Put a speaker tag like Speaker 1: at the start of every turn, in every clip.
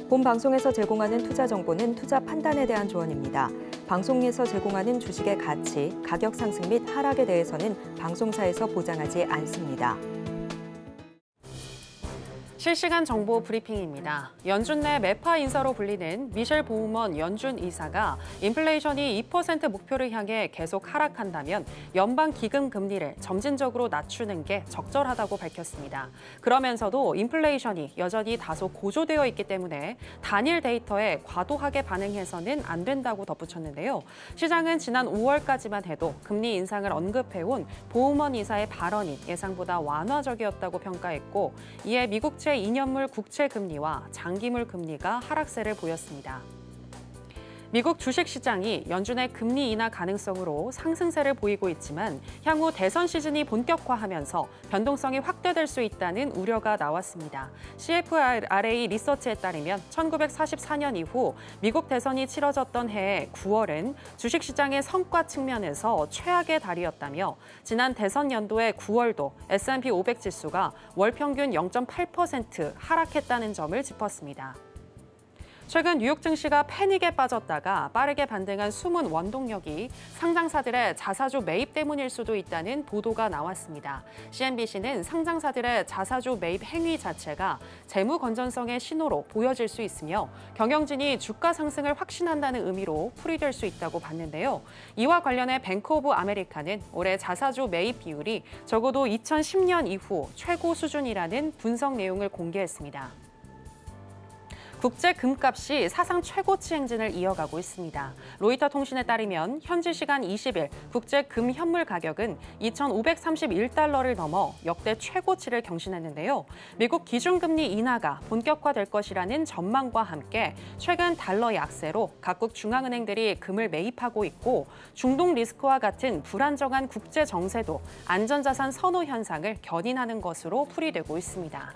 Speaker 1: 본 방송에서 제공하는 투자 정보는 투자 판단에 대한 조언입니다. 방송에서 제공하는 주식의 가치, 가격 상승 및 하락에 대해서는 방송사에서 보장하지 않습니다.
Speaker 2: 실시간 정보 브리핑입니다. 연준 내 매파 인사로 불리는 미셸 보우먼 연준 이사가 인플레이션이 2% 목표를 향해 계속 하락한다면 연방 기금 금리를 점진적으로 낮추는 게 적절하다고 밝혔습니다. 그러면서도 인플레이션이 여전히 다소 고조되어 있기 때문에 단일 데이터에 과도하게 반응해서는 안 된다고 덧붙였는데요. 시장은 지난 5월까지만 해도 금리 인상을 언급해온 보우먼 이사의 발언이 예상보다 완화적이었다고 평가했고, 이에 미국 제2년물 국채 금리와 장기물 금리가 하락세를 보였습니다. 미국 주식시장이 연준의 금리 인하 가능성으로 상승세를 보이고 있지만 향후 대선 시즌이 본격화하면서 변동성이 확대될 수 있다는 우려가 나왔습니다. CFRA 리서치에 따르면 1944년 이후 미국 대선이 치러졌던 해의 9월은 주식시장의 성과 측면에서 최악의 달이었다며 지난 대선 연도의 9월도 S&P 500 지수가 월 평균 0.8% 하락했다는 점을 짚었습니다. 최근 뉴욕 증시가 패닉에 빠졌다가 빠르게 반등한 숨은 원동력이 상장사들의 자사주 매입 때문일 수도 있다는 보도가 나왔습니다. CNBC는 상장사들의 자사주 매입 행위 자체가 재무 건전성의 신호로 보여질 수 있으며 경영진이 주가 상승을 확신한다는 의미로 풀이될 수 있다고 봤는데요. 이와 관련해 뱅크 오브 아메리카는 올해 자사주 매입 비율이 적어도 2010년 이후 최고 수준이라는 분석 내용을 공개했습니다. 국제 금값이 사상 최고치 행진을 이어가고 있습니다. 로이터 통신에 따르면 현지 시간 20일 국제 금 현물 가격은 2,531달러를 넘어 역대 최고치를 경신했는데요. 미국 기준금리 인하가 본격화될 것이라는 전망과 함께 최근 달러 약세로 각국 중앙은행들이 금을 매입하고 있고, 중동 리스크와 같은 불안정한 국제 정세도 안전자산 선호 현상을 견인하는 것으로 풀이되고 있습니다.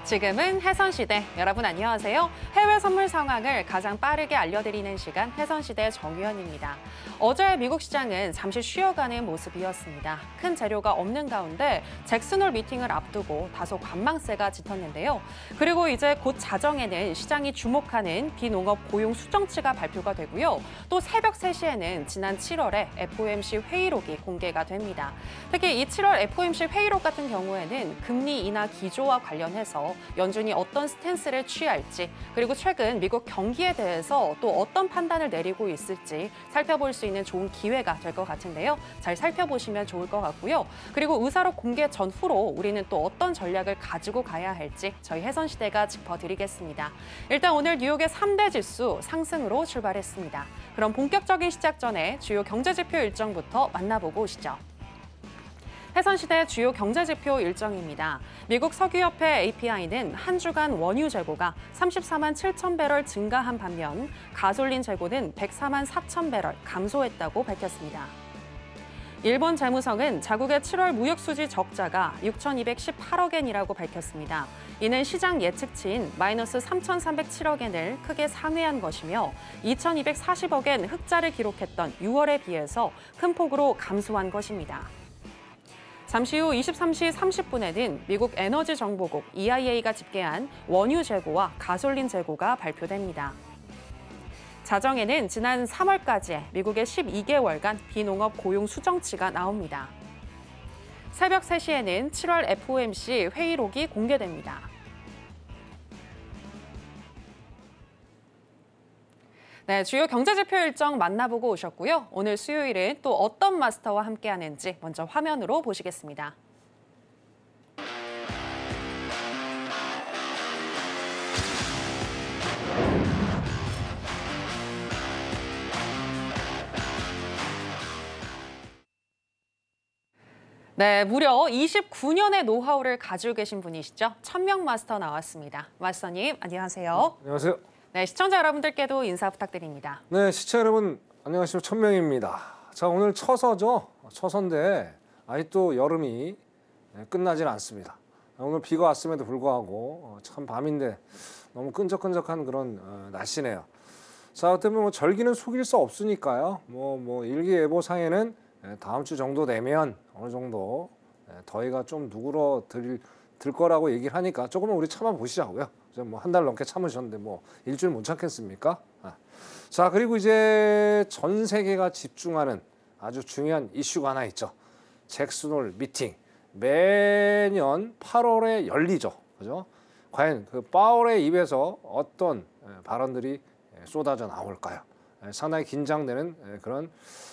Speaker 2: 지금은 해선시대. 여러분 안녕하세요. 해외 선물 상황을 가장 빠르게 알려드리는 시간 해선시대 정유현입니다. 어제 미국 시장은 잠시 쉬어가는 모습이었습니다. 큰 재료가 없는 가운데 잭슨홀 미팅을 앞두고 다소 관망세가 짙었는데요. 그리고 이제 곧 자정에는 시장이 주목하는 비농업 고용 수정치가 발표가 되고요. 또 새벽 3시에는 지난 7월에 FOMC 회의록이 공개가 됩니다. 특히 이 7월 FOMC 회의록 같은 경우에는 금리 인하 기조와 관련해서 연준이 어떤 스탠스를 취할지, 그리고 최근 미국 경기에 대해서 또 어떤 판단을 내리고 있을지 살펴볼 수 있는 좋은 기회가 될 것 같은데요. 잘 살펴보시면 좋을 것 같고요. 그리고 의사록 공개 전후로 우리는 또 어떤 전략을 가지고 가야 할지 저희 해선시대가 짚어드리겠습니다. 일단 오늘 뉴욕의 3대 지수 상승으로 출발했습니다. 그럼 본격적인 시작 전에 주요 경제지표 일정부터 만나보고 오시죠. 해선시대 주요 경제지표 일정입니다. 미국 석유협회 API는 한 주간 원유 재고가 34만 7천 배럴 증가한 반면 가솔린 재고는 104만 4천 배럴 감소했다고 밝혔습니다. 일본 재무성은 자국의 7월 무역수지 적자가 6,218억 엔이라고 밝혔습니다. 이는 시장 예측치인 마이너스 3,307억 엔을 크게 상회한 것이며 2,240억 엔 흑자를 기록했던 6월에 비해서 큰 폭으로 감소한 것입니다. 잠시 후 23시 30분에는 미국 에너지정보국 EIA가 집계한 원유 재고와 가솔린 재고가 발표됩니다. 자정에는 지난 3월까지의 미국의 12개월간 비농업 고용 수정치가 나옵니다. 새벽 3시에는 7월 FOMC 회의록이 공개됩니다. 네, 주요 경제지표 일정 만나보고 오셨고요. 오늘 수요일은 또 어떤 마스터와 함께하는지 먼저 화면으로 보시겠습니다. 네, 무려 29년의 노하우를 가지고 계신 분이시죠. 천명 마스터 나왔습니다. 마스터님, 안녕하세요.
Speaker 3: 안녕하세요.
Speaker 2: 네, 시청자 여러분들께도 인사 부탁드립니다.
Speaker 3: 네, 시청자 여러분 안녕하십니까. 천명입니다. 자, 오늘 처서죠. 처서인데 아직도 여름이 끝나질 않습니다. 오늘 비가 왔음에도 불구하고 참 밤인데 너무 끈적끈적한 그런 날씨네요. 자, 어떻게 보면 절기는 속일 수 없으니까요. 일기예보상에는 다음 주 정도 되면 어느 정도 더위가 좀 누그러들 거라고 얘기를 하니까 조금은 우리 참아보시자고요. 뭐 한 달 넘게 참으셨는데 뭐 일주일 못 참겠습니까? 자, 그리고 이제 전 세계가 집중하는 아주 중요한 이슈가 하나 있죠. 잭슨홀 미팅. 매년 8월에 열리죠. 그죠? 과연 그 파월의 입에서 어떤 발언들이 쏟아져 나올까요? 상당히 긴장되는 그런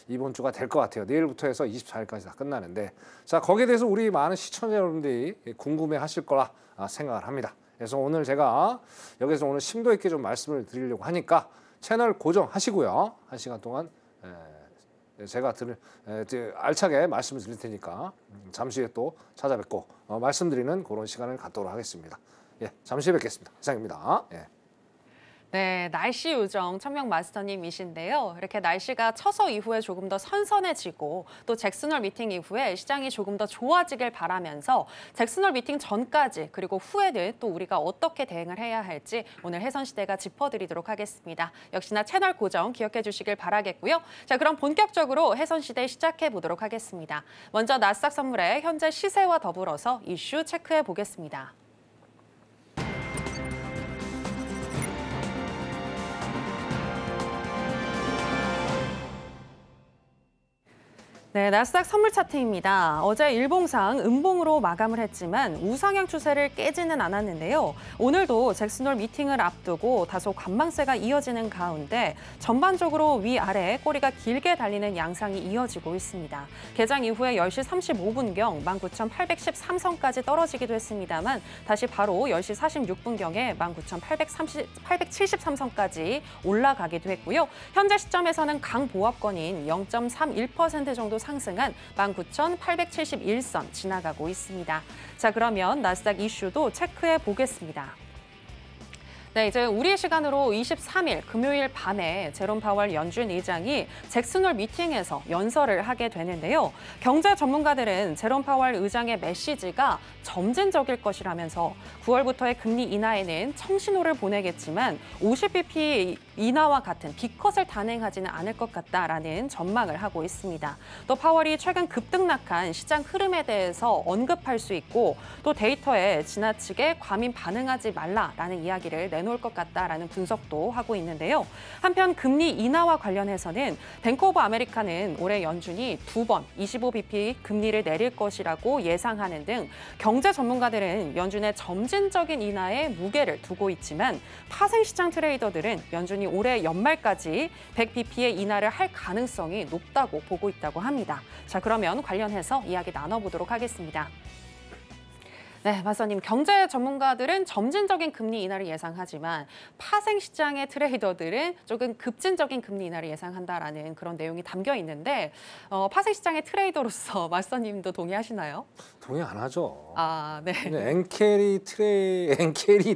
Speaker 3: 이번 주가 될 것 같아요. 내일부터 해서 24일까지 다 끝나는데, 자, 거기에 대해서 우리 많은 시청자 여러분들이 궁금해 하실 거라 생각을 합니다. 그래서 오늘 제가 여기서 오늘 심도 있게 좀 말씀을 드리려고 하니까 채널 고정하시고요. 1시간 동안 제가 알차게 말씀을 드릴 테니까 잠시 후에 또 찾아뵙고 말씀드리는 그런 시간을 갖도록 하겠습니다. 예, 잠시 후에 뵙겠습니다. 이상입니다. 예.
Speaker 2: 네, 날씨 요정 천명 마스터님이신데요. 이렇게 날씨가 처서 이후에 조금 더 선선해지고 또 잭슨홀 미팅 이후에 시장이 조금 더 좋아지길 바라면서 잭슨홀 미팅 전까지 그리고 후에는 또 우리가 어떻게 대응을 해야 할지 오늘 해선시대가 짚어드리도록 하겠습니다. 역시나 채널 고정 기억해 주시길 바라겠고요. 자, 그럼 본격적으로 해선시대 시작해 보도록 하겠습니다. 먼저 나스닥 선물의 현재 시세와 더불어서 이슈 체크해 보겠습니다. 네, 나스닥 선물 차트입니다. 어제 일봉상 음봉으로 마감을 했지만 우상향 추세를 깨지는 않았는데요. 오늘도 잭슨홀 미팅을 앞두고 다소 관망세가 이어지는 가운데 전반적으로 위아래 꼬리가 길게 달리는 양상이 이어지고 있습니다. 개장 이후에 10시 35분경 19,813선까지 떨어지기도 했습니다만 다시 바로 10시 46분경에 19,873선까지 올라가기도 했고요. 현재 시점에서는 강보합권인 0.31% 정도 상승한 19,871선 지나가고 있습니다. 자, 그러면 나스닥 이슈도 체크해 보겠습니다. 네, 이제 우리 시간으로 23일 금요일 밤에 제롬 파월 연준 의장이 잭슨홀 미팅에서 연설을 하게 되는데요. 경제 전문가들은 제롬 파월 의장의 메시지가 점진적일 것이라면서 9월부터의 금리 인하에는 청신호를 보내겠지만 50bp 인하와 같은 B컷을 단행하지는 않을 것 같다라는 전망을 하고 있습니다. 또 파월이 최근 급등락한 시장 흐름에 대해서 언급할 수 있고 또 데이터에 지나치게 과민 반응하지 말라라는 이야기를 내놓을 것 같다라는 분석도 하고 있는데요. 한편 금리 인하와 관련해서는 뱅크 오브 아메리카는 올해 연준이 2번 25bp 금리를 내릴 것이라고 예상하는 등 경제 전문가들은 연준의 점진적인 인하에 무게를 두고 있지만 파생시장 트레이더들은 연준이 올해 연말까지 100bp의 인하를 할 가능성이 높다고 보고 있다고 합니다. 자, 그러면 관련해서 이야기 나눠보도록 하겠습니다. 네, 마스터님, 경제 전문가들은 점진적인 금리 인하를 예상하지만 파생시장의 트레이더들은 조금 급진적인 금리 인하를 예상한다라는 그런 내용이 담겨 있는데 파생시장의 트레이더로서 마스터님도 동의하시나요?
Speaker 3: 동의 안 하죠.
Speaker 2: 아, 네.
Speaker 3: 엔캐리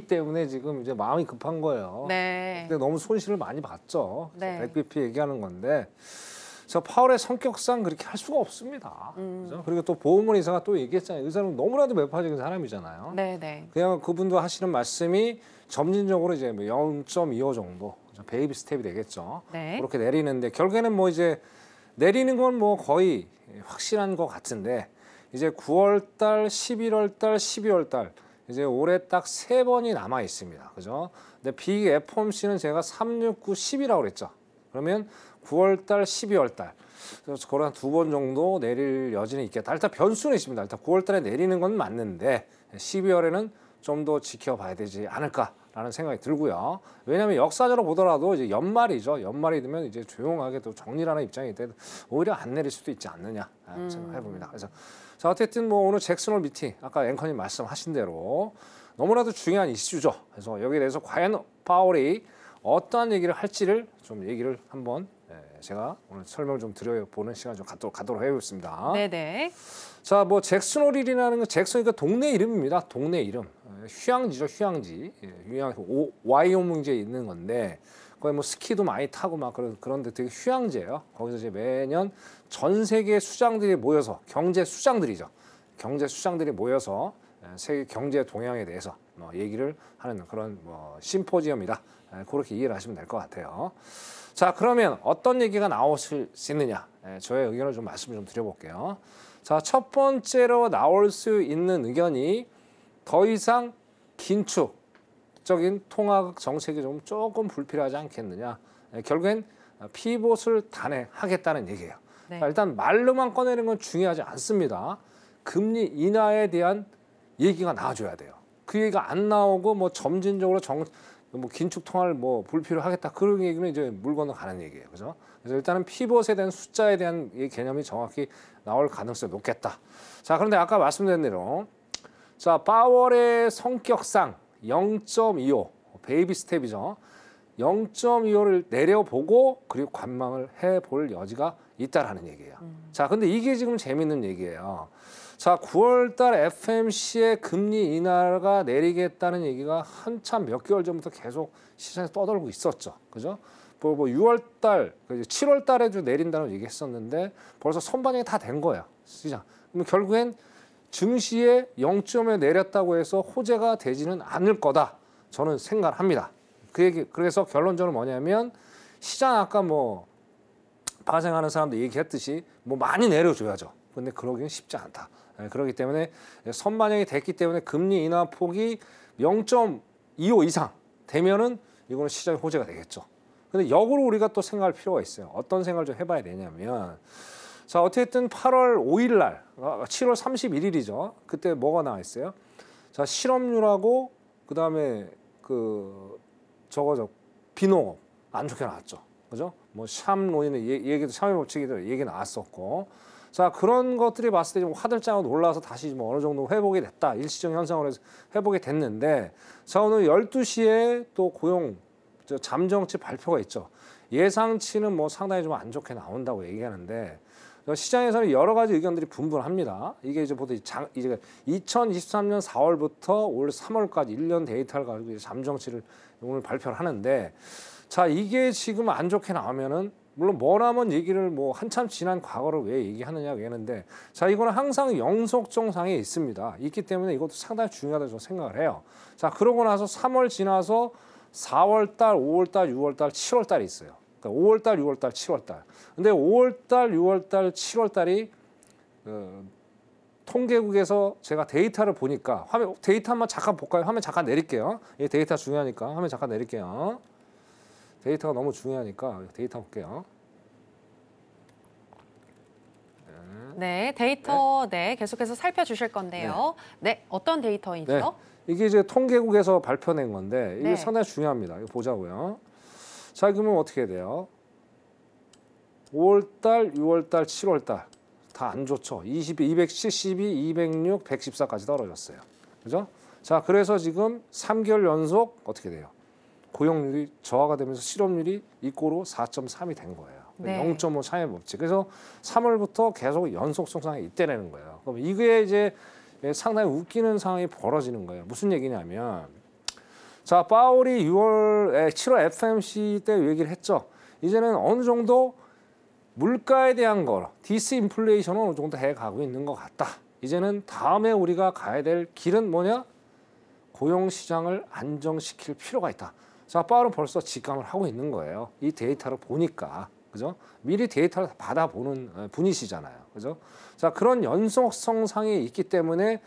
Speaker 3: 때문에 지금 이제 마음이 급한 거예요.
Speaker 2: 네.
Speaker 3: 근데 너무 손실을 많이 봤죠.
Speaker 2: 네.
Speaker 3: 100bp 얘기하는 건데. 저 파월의 성격상 그렇게 할 수가 없습니다. 그죠? 그리고 또 보험원 의사가 또 얘기했잖아요. 의사는 너무나도 매파적인 사람이잖아요.
Speaker 2: 네.
Speaker 3: 그냥 그분도 하시는 말씀이 점진적으로 이제 0.25 정도 베이비 스텝이 되겠죠.
Speaker 2: 네.
Speaker 3: 그렇게 내리는데 결국에는 뭐 이제 내리는 건 뭐 거의 확실한 것 같은데 이제 9월달, 11월달, 12월달 이제 올해 딱 3번이 남아 있습니다. 그죠? 근데 빅 FOMC는 제가 3, 6, 9, 10이라고 그랬죠. 그러면 9월달, 12월달 그래서 거의 한 2번 정도 내릴 여지는 있겠다. 일단 변수는 있습니다. 일단 9월달에 내리는 건 맞는데 12월에는 좀 더 지켜봐야 되지 않을까라는 생각이 들고요. 왜냐하면 역사적으로 보더라도 이제 연말이죠. 연말이 되면 이제 조용하게 또 정리라는 입장이 돼 오히려 안 내릴 수도 있지 않느냐 생각해 봅니다. 그래서 자, 어쨌든 뭐 오늘 잭슨홀 미팅 아까 앵커님 말씀하신 대로 너무나도 중요한 이슈죠. 그래서 여기에 대해서 과연 파월이 어떠한 얘기를 할지를 좀 얘기를 한번 제가 오늘 설명을 좀 드려보는 시간 좀 갖도록 해보겠습니다.
Speaker 2: 네네.
Speaker 3: 자, 뭐 잭슨홀이라는 건 잭슨이니까 동네 이름입니다. 동네 이름. 휴양지죠, 휴양지. 와이오밍주에 있는 건데 거기 뭐 스키도 많이 타고 막 그런데 되게 휴양지예요. 거기서 이제 매년 전 세계 수장들이 모여서 경제 수장들이 모여서 세계 경제 동향에 대해서 얘기를 하는 그런 심포지엄이다. 그렇게 이해를 하시면 될 것 같아요. 자, 그러면 어떤 얘기가 나올 수 있느냐? 저의 의견을 좀 말씀을 좀 드려볼게요. 자, 첫 번째로 나올 수 있는 의견이 더 이상 긴축적인 통화 정책이 조금 불필요하지 않겠느냐. 결국엔 피봇을 단행하겠다는 얘기예요.
Speaker 2: 네.
Speaker 3: 자, 일단 말로만 꺼내는 건 중요하지 않습니다. 금리 인하에 대한 얘기가 나와줘야 돼요. 그 얘기가 안 나오고 점진적으로 긴축 통화를 불필요하겠다 그런 얘기는 이제 물 건너가는 얘기예요. 그죠? 그래서 일단은 피봇에 대한 숫자에 대한 이 개념이 정확히 나올 가능성이 높겠다. 자, 그런데 아까 말씀드린 대로 자, 파월의 성격상 0.25 베이비 스텝이죠. 0.25를 내려보고 그리고 관망을 해볼 여지가 있다라는 얘기예요. 자, 근데 이게 지금 재밌는 얘기예요. 자, 9월 달 FMC의 금리 인하가 내리겠다는 얘기가 한참 몇 개월 전부터 계속 시장에서 떠돌고 있었죠. 그죠? 6월 달, 7월 달에도 내린다는 얘기 했었는데 벌써 선반영이 다 된 거예요. 시장. 그럼 결국엔 증시에 0.5에 내렸다고 해서 호재가 되지는 않을 거다. 저는 생각합니다. 그래서 결론적으로 뭐냐면 시장 아까 파생하는 사람들 얘기했듯이 많이 내려줘야죠. 근데 그러기는 쉽지 않다. 그렇기 때문에 선반영이 됐기 때문에 금리 인하 폭이 0.25 이상 되면은 이거는 시장의 호재가 되겠죠. 근데 역으로 우리가 또 생각할 필요가 있어요. 어떤 생각을 좀 해봐야 되냐면 자, 어쨌든 8월 5일 날 7월 31일이죠. 그때 뭐가 나와 있어요? 자, 실업률하고 그다음에 비농업 안 좋게 나왔죠. 그죠? 샴론이나 얘기도 샴의 법칙이도 얘기 나왔었고. 자, 그런 것들이 봤을 때 좀 화들짝으로 올라와서 다시 어느 정도 회복이 됐다. 일시적 현상으로 해서 회복이 됐는데 자, 오늘 12시에 또 고용 잠정치 발표가 있죠. 예상치는 상당히 좀 안 좋게 나온다고 얘기하는데 시장에서는 여러 가지 의견들이 분분합니다. 이게 이제 보통 이제 2023년 4월부터 올 3월까지 1년 데이터를 가지고 이제 잠정치를 오늘 발표를 하는데 자, 이게 지금 안 좋게 나오면은 물론 뭐라면 얘기를 한참 지난 과거를 왜 얘기하느냐고 얘기하는데 자, 이거는 항상 영속 정상에 있습니다. 있기 때문에 이것도 상당히 중요하다고 저는 생각을 해요. 자, 그러고 나서 3월 지나서 4월 달, 5월 달, 6월 달, 7월 달이 있어요. 그러니까 5월 달, 6월 달, 7월 달. 근데 5월 달, 6월 달, 7월 달이 통계국에서 제가 데이터를 보니까 데이터 한번 잠깐 볼까요? 화면 잠깐 내릴게요. 이 데이터 중요하니까 화면 잠깐 내릴게요. 데이터가 너무 중요하니까 데이터 볼게요.
Speaker 2: 네, 데이터 계속해서 살펴주실 건데요. 네, 어떤 데이터이죠?
Speaker 3: 네, 이게 이제 통계국에서 발표낸 건데 이게
Speaker 2: 네.
Speaker 3: 상당히 중요합니다. 이거 보자고요. 자, 그러면 어떻게 돼요? 5월 달, 6월 달, 7월 달 다 안 좋죠. 272, 206, 114까지 떨어졌어요. 그죠? 자, 그래서 지금 3개월 연속 어떻게 돼요? 고용률이 저하가 되면서 실업률이 이꼬로 4.3이 된 거예요.
Speaker 2: 네.
Speaker 3: 0.5 샤의 법칙. 그래서 3월부터 계속 연속 성장에 있대라는 거예요. 그럼 이게 이제 상당히 웃기는 상황이 벌어지는 거예요. 무슨 얘기냐면 자, 파월이 7월 FMC 때 얘기를 했죠. 이제는 어느 정도 물가에 대한 거, 디스인플레이션은 어느 정도 해가고 있는 것 같다. 이제는 다음에 우리가 가야 될 길은 뭐냐? 고용시장을 안정시킬 필요가 있다. 자, 파월은 벌써 직감을 하고 있는 거예요. 이 데이터를 보니까. 그죠? 미리 데이터를 받아보는 분이시잖아요. 그죠? 자, 그런 연속성상이 있기 때문에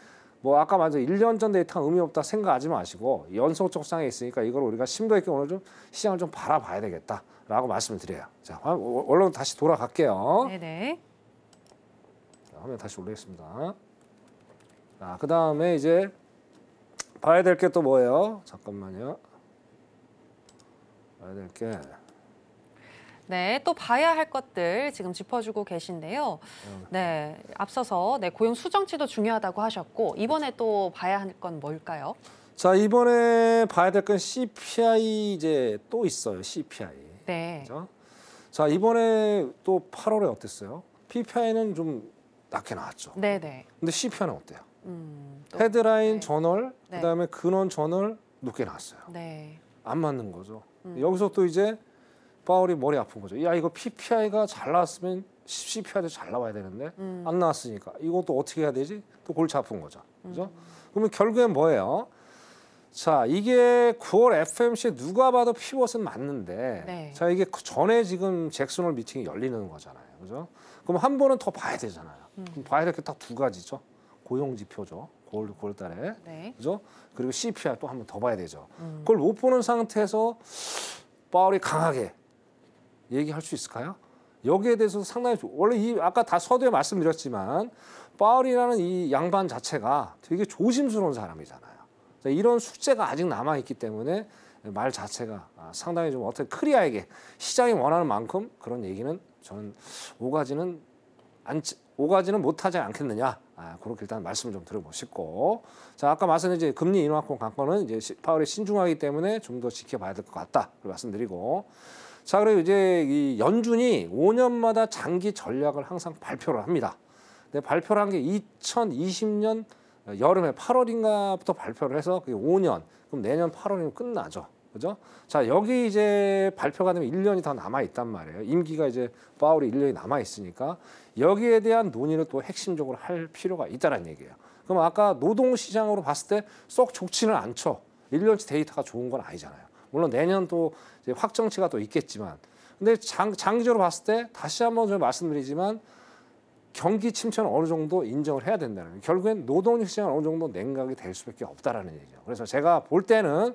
Speaker 3: 아까 말한 1년 전 데이터가 의미 없다 생각하지 마시고 연속적 상에 있으니까 이걸 우리가 심도 있게 오늘 좀 시장을 좀 바라봐야 되겠다라고 말씀을 드려요. 자, 얼른 다시 돌아갈게요.
Speaker 2: 네네.
Speaker 3: 자, 화면 다시 올리겠습니다. 자, 그 다음에 이제 봐야 될 게 또 뭐예요? 잠깐만요. 봐야 될 게.
Speaker 2: 네, 또 봐야 할 것들 지금 짚어주고 계신데요. 네, 앞서서 고용 수정치도 중요하다고 하셨고 이번에 또 봐야 할 건 뭘까요?
Speaker 3: 자, 이번에 봐야 될 건 CPI 이제 또 있어요. CPI.
Speaker 2: 네.
Speaker 3: 그죠? 자, 이번에 또 8월에 어땠어요? PPI는 좀 낮게 나왔죠.
Speaker 2: 네네.
Speaker 3: 근데 CPI는 어때요?
Speaker 2: 또,
Speaker 3: 헤드라인
Speaker 2: 네.
Speaker 3: 저널,
Speaker 2: 네.
Speaker 3: 그다음에 근원 저널 높게 나왔어요.
Speaker 2: 네.
Speaker 3: 안 맞는 거죠. 여기서 또 이제 파월이 머리 아픈 거죠. 야, 이거 PPI가 잘 나왔으면 CPI도 잘 나와야 되는데 안 나왔으니까 이것도 어떻게 해야 되지? 또 골치 아픈 거죠. 그죠? 그러면 결국엔 뭐예요? 자, 이게 9월 FOMC에 누가 봐도 피벗은 맞는데
Speaker 2: 네.
Speaker 3: 자, 이게 그 전에 지금 잭슨홀 미팅이 열리는 거잖아요. 그죠? 그럼 한 번은 더 봐야 되잖아요. 그럼 봐야 될 게 딱 두 가지죠. 고용 지표죠. 9월 달에.
Speaker 2: 네.
Speaker 3: 그죠? 그리고 CPI 또 한 번 더 봐야 되죠. 그걸 못 보는 상태에서 파월이 강하게 얘기할 수 있을까요? 여기에 대해서 상당히 원래 이 아까 다 서두에 말씀드렸지만 파월이라는 이 양반 자체가 되게 조심스러운 사람이잖아요. 자, 이런 숙제가 아직 남아 있기 때문에 말 자체가 상당히 좀 어떻게 크리아에게 시장이 원하는 만큼 그런 얘기는 저는 오가지는 못하지 않겠느냐. 그렇게 일단 말씀을 좀 드려보고 싶고, 자 아까 말씀드린 이제 금리 인하권 강권은 이제 파월이 신중하기 때문에 좀 더 지켜봐야 될 것 같다 말씀드리고, 자 그리고 이제 이 연준이 5년마다 장기 전략을 항상 발표를 합니다. 근데 발표를 한 게 2020년 여름에 8월인가부터 발표를 해서 그게 5년, 그럼 내년 8월이면 끝나죠. 그죠? 자, 여기 이제 발표가 되면 1년이 더 남아 있단 말이에요. 임기가 이제 파월이 1년이 남아 있으니까 여기에 대한 논의를 또 핵심적으로 할 필요가 있다는 얘기예요. 그럼 아까 노동 시장으로 봤을 때 썩 좋지는 않죠. 1년치 데이터가 좋은 건 아니잖아요. 물론 내년 또 이제 확정치가 또 있겠지만, 근데 장기적으로 봤을 때 다시 한번 좀 말씀드리지만 경기 침체는 어느 정도 인정을 해야 된다는 거예요. 결국엔 노동 시장은 어느 정도 냉각이 될 수밖에 없다라는 얘기죠. 그래서 제가 볼 때는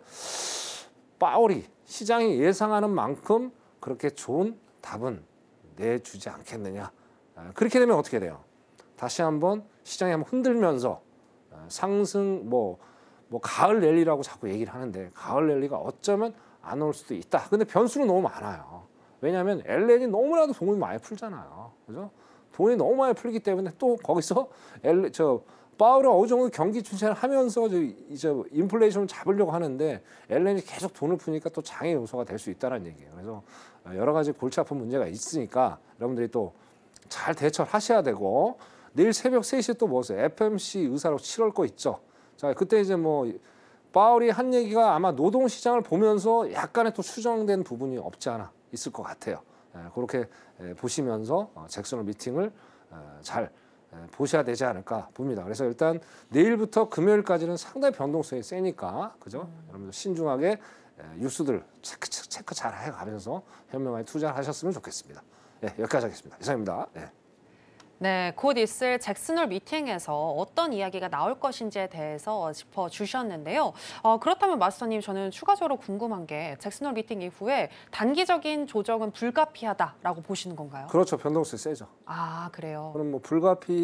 Speaker 3: 파월이 시장이 예상하는 만큼 그렇게 좋은 답은 내주지 않겠느냐. 그렇게 되면 어떻게 돼요? 다시 한번 시장이 한번 흔들면서 상승 뭐 가을 랠리라고 자꾸 얘기를 하는데 가을 랠리가 어쩌면 안 올 수도 있다. 근데 변수는 너무 많아요. 왜냐하면 LN이 너무나도 돈이 많이 풀잖아요. 그죠? 돈이 너무 많이 풀기 때문에 또 거기서 파월은 어느 정도 경기 침체를 하면서 이제 인플레이션을 잡으려고 하는데 LN이 계속 돈을 푸니까 또 장애 요소가 될 수 있다는 얘기예요. 그래서 여러 가지 골치 아픈 문제가 있으니까 여러분들이 또 잘 대처를 하셔야 되고, 내일 새벽 3시에 또 뭐세요? FOMC 의사록 치러올 거 있죠. 자, 그때 이제 뭐 파월이 한 얘기가 아마 노동 시장을 보면서 약간의 또 수정된 부분이 없지 않아 있을 것 같아요. 그렇게 보시면서 잭슨홀 미팅을 잘 보셔야 되지 않을까 봅니다. 그래서 일단 내일부터 금요일까지는 상당히 변동성이 세니까, 그죠? 여러분들 신중하게 뉴스들 체크 잘 해가면서 현명하게 투자하셨으면 좋겠습니다. 여기까지 하겠습니다. 이상입니다.
Speaker 2: 네, 곧 있을 잭슨홀 미팅에서 어떤 이야기가 나올 것인지에 대해서 짚어주셨는데요. 그렇다면 마스터님, 저는 추가적으로 궁금한 게 잭슨홀 미팅 이후에 단기적인 조정은 불가피하다라고 보시는 건가요?
Speaker 3: 그렇죠. 변동성이 세죠.
Speaker 2: 아, 그래요.
Speaker 3: 그럼 뭐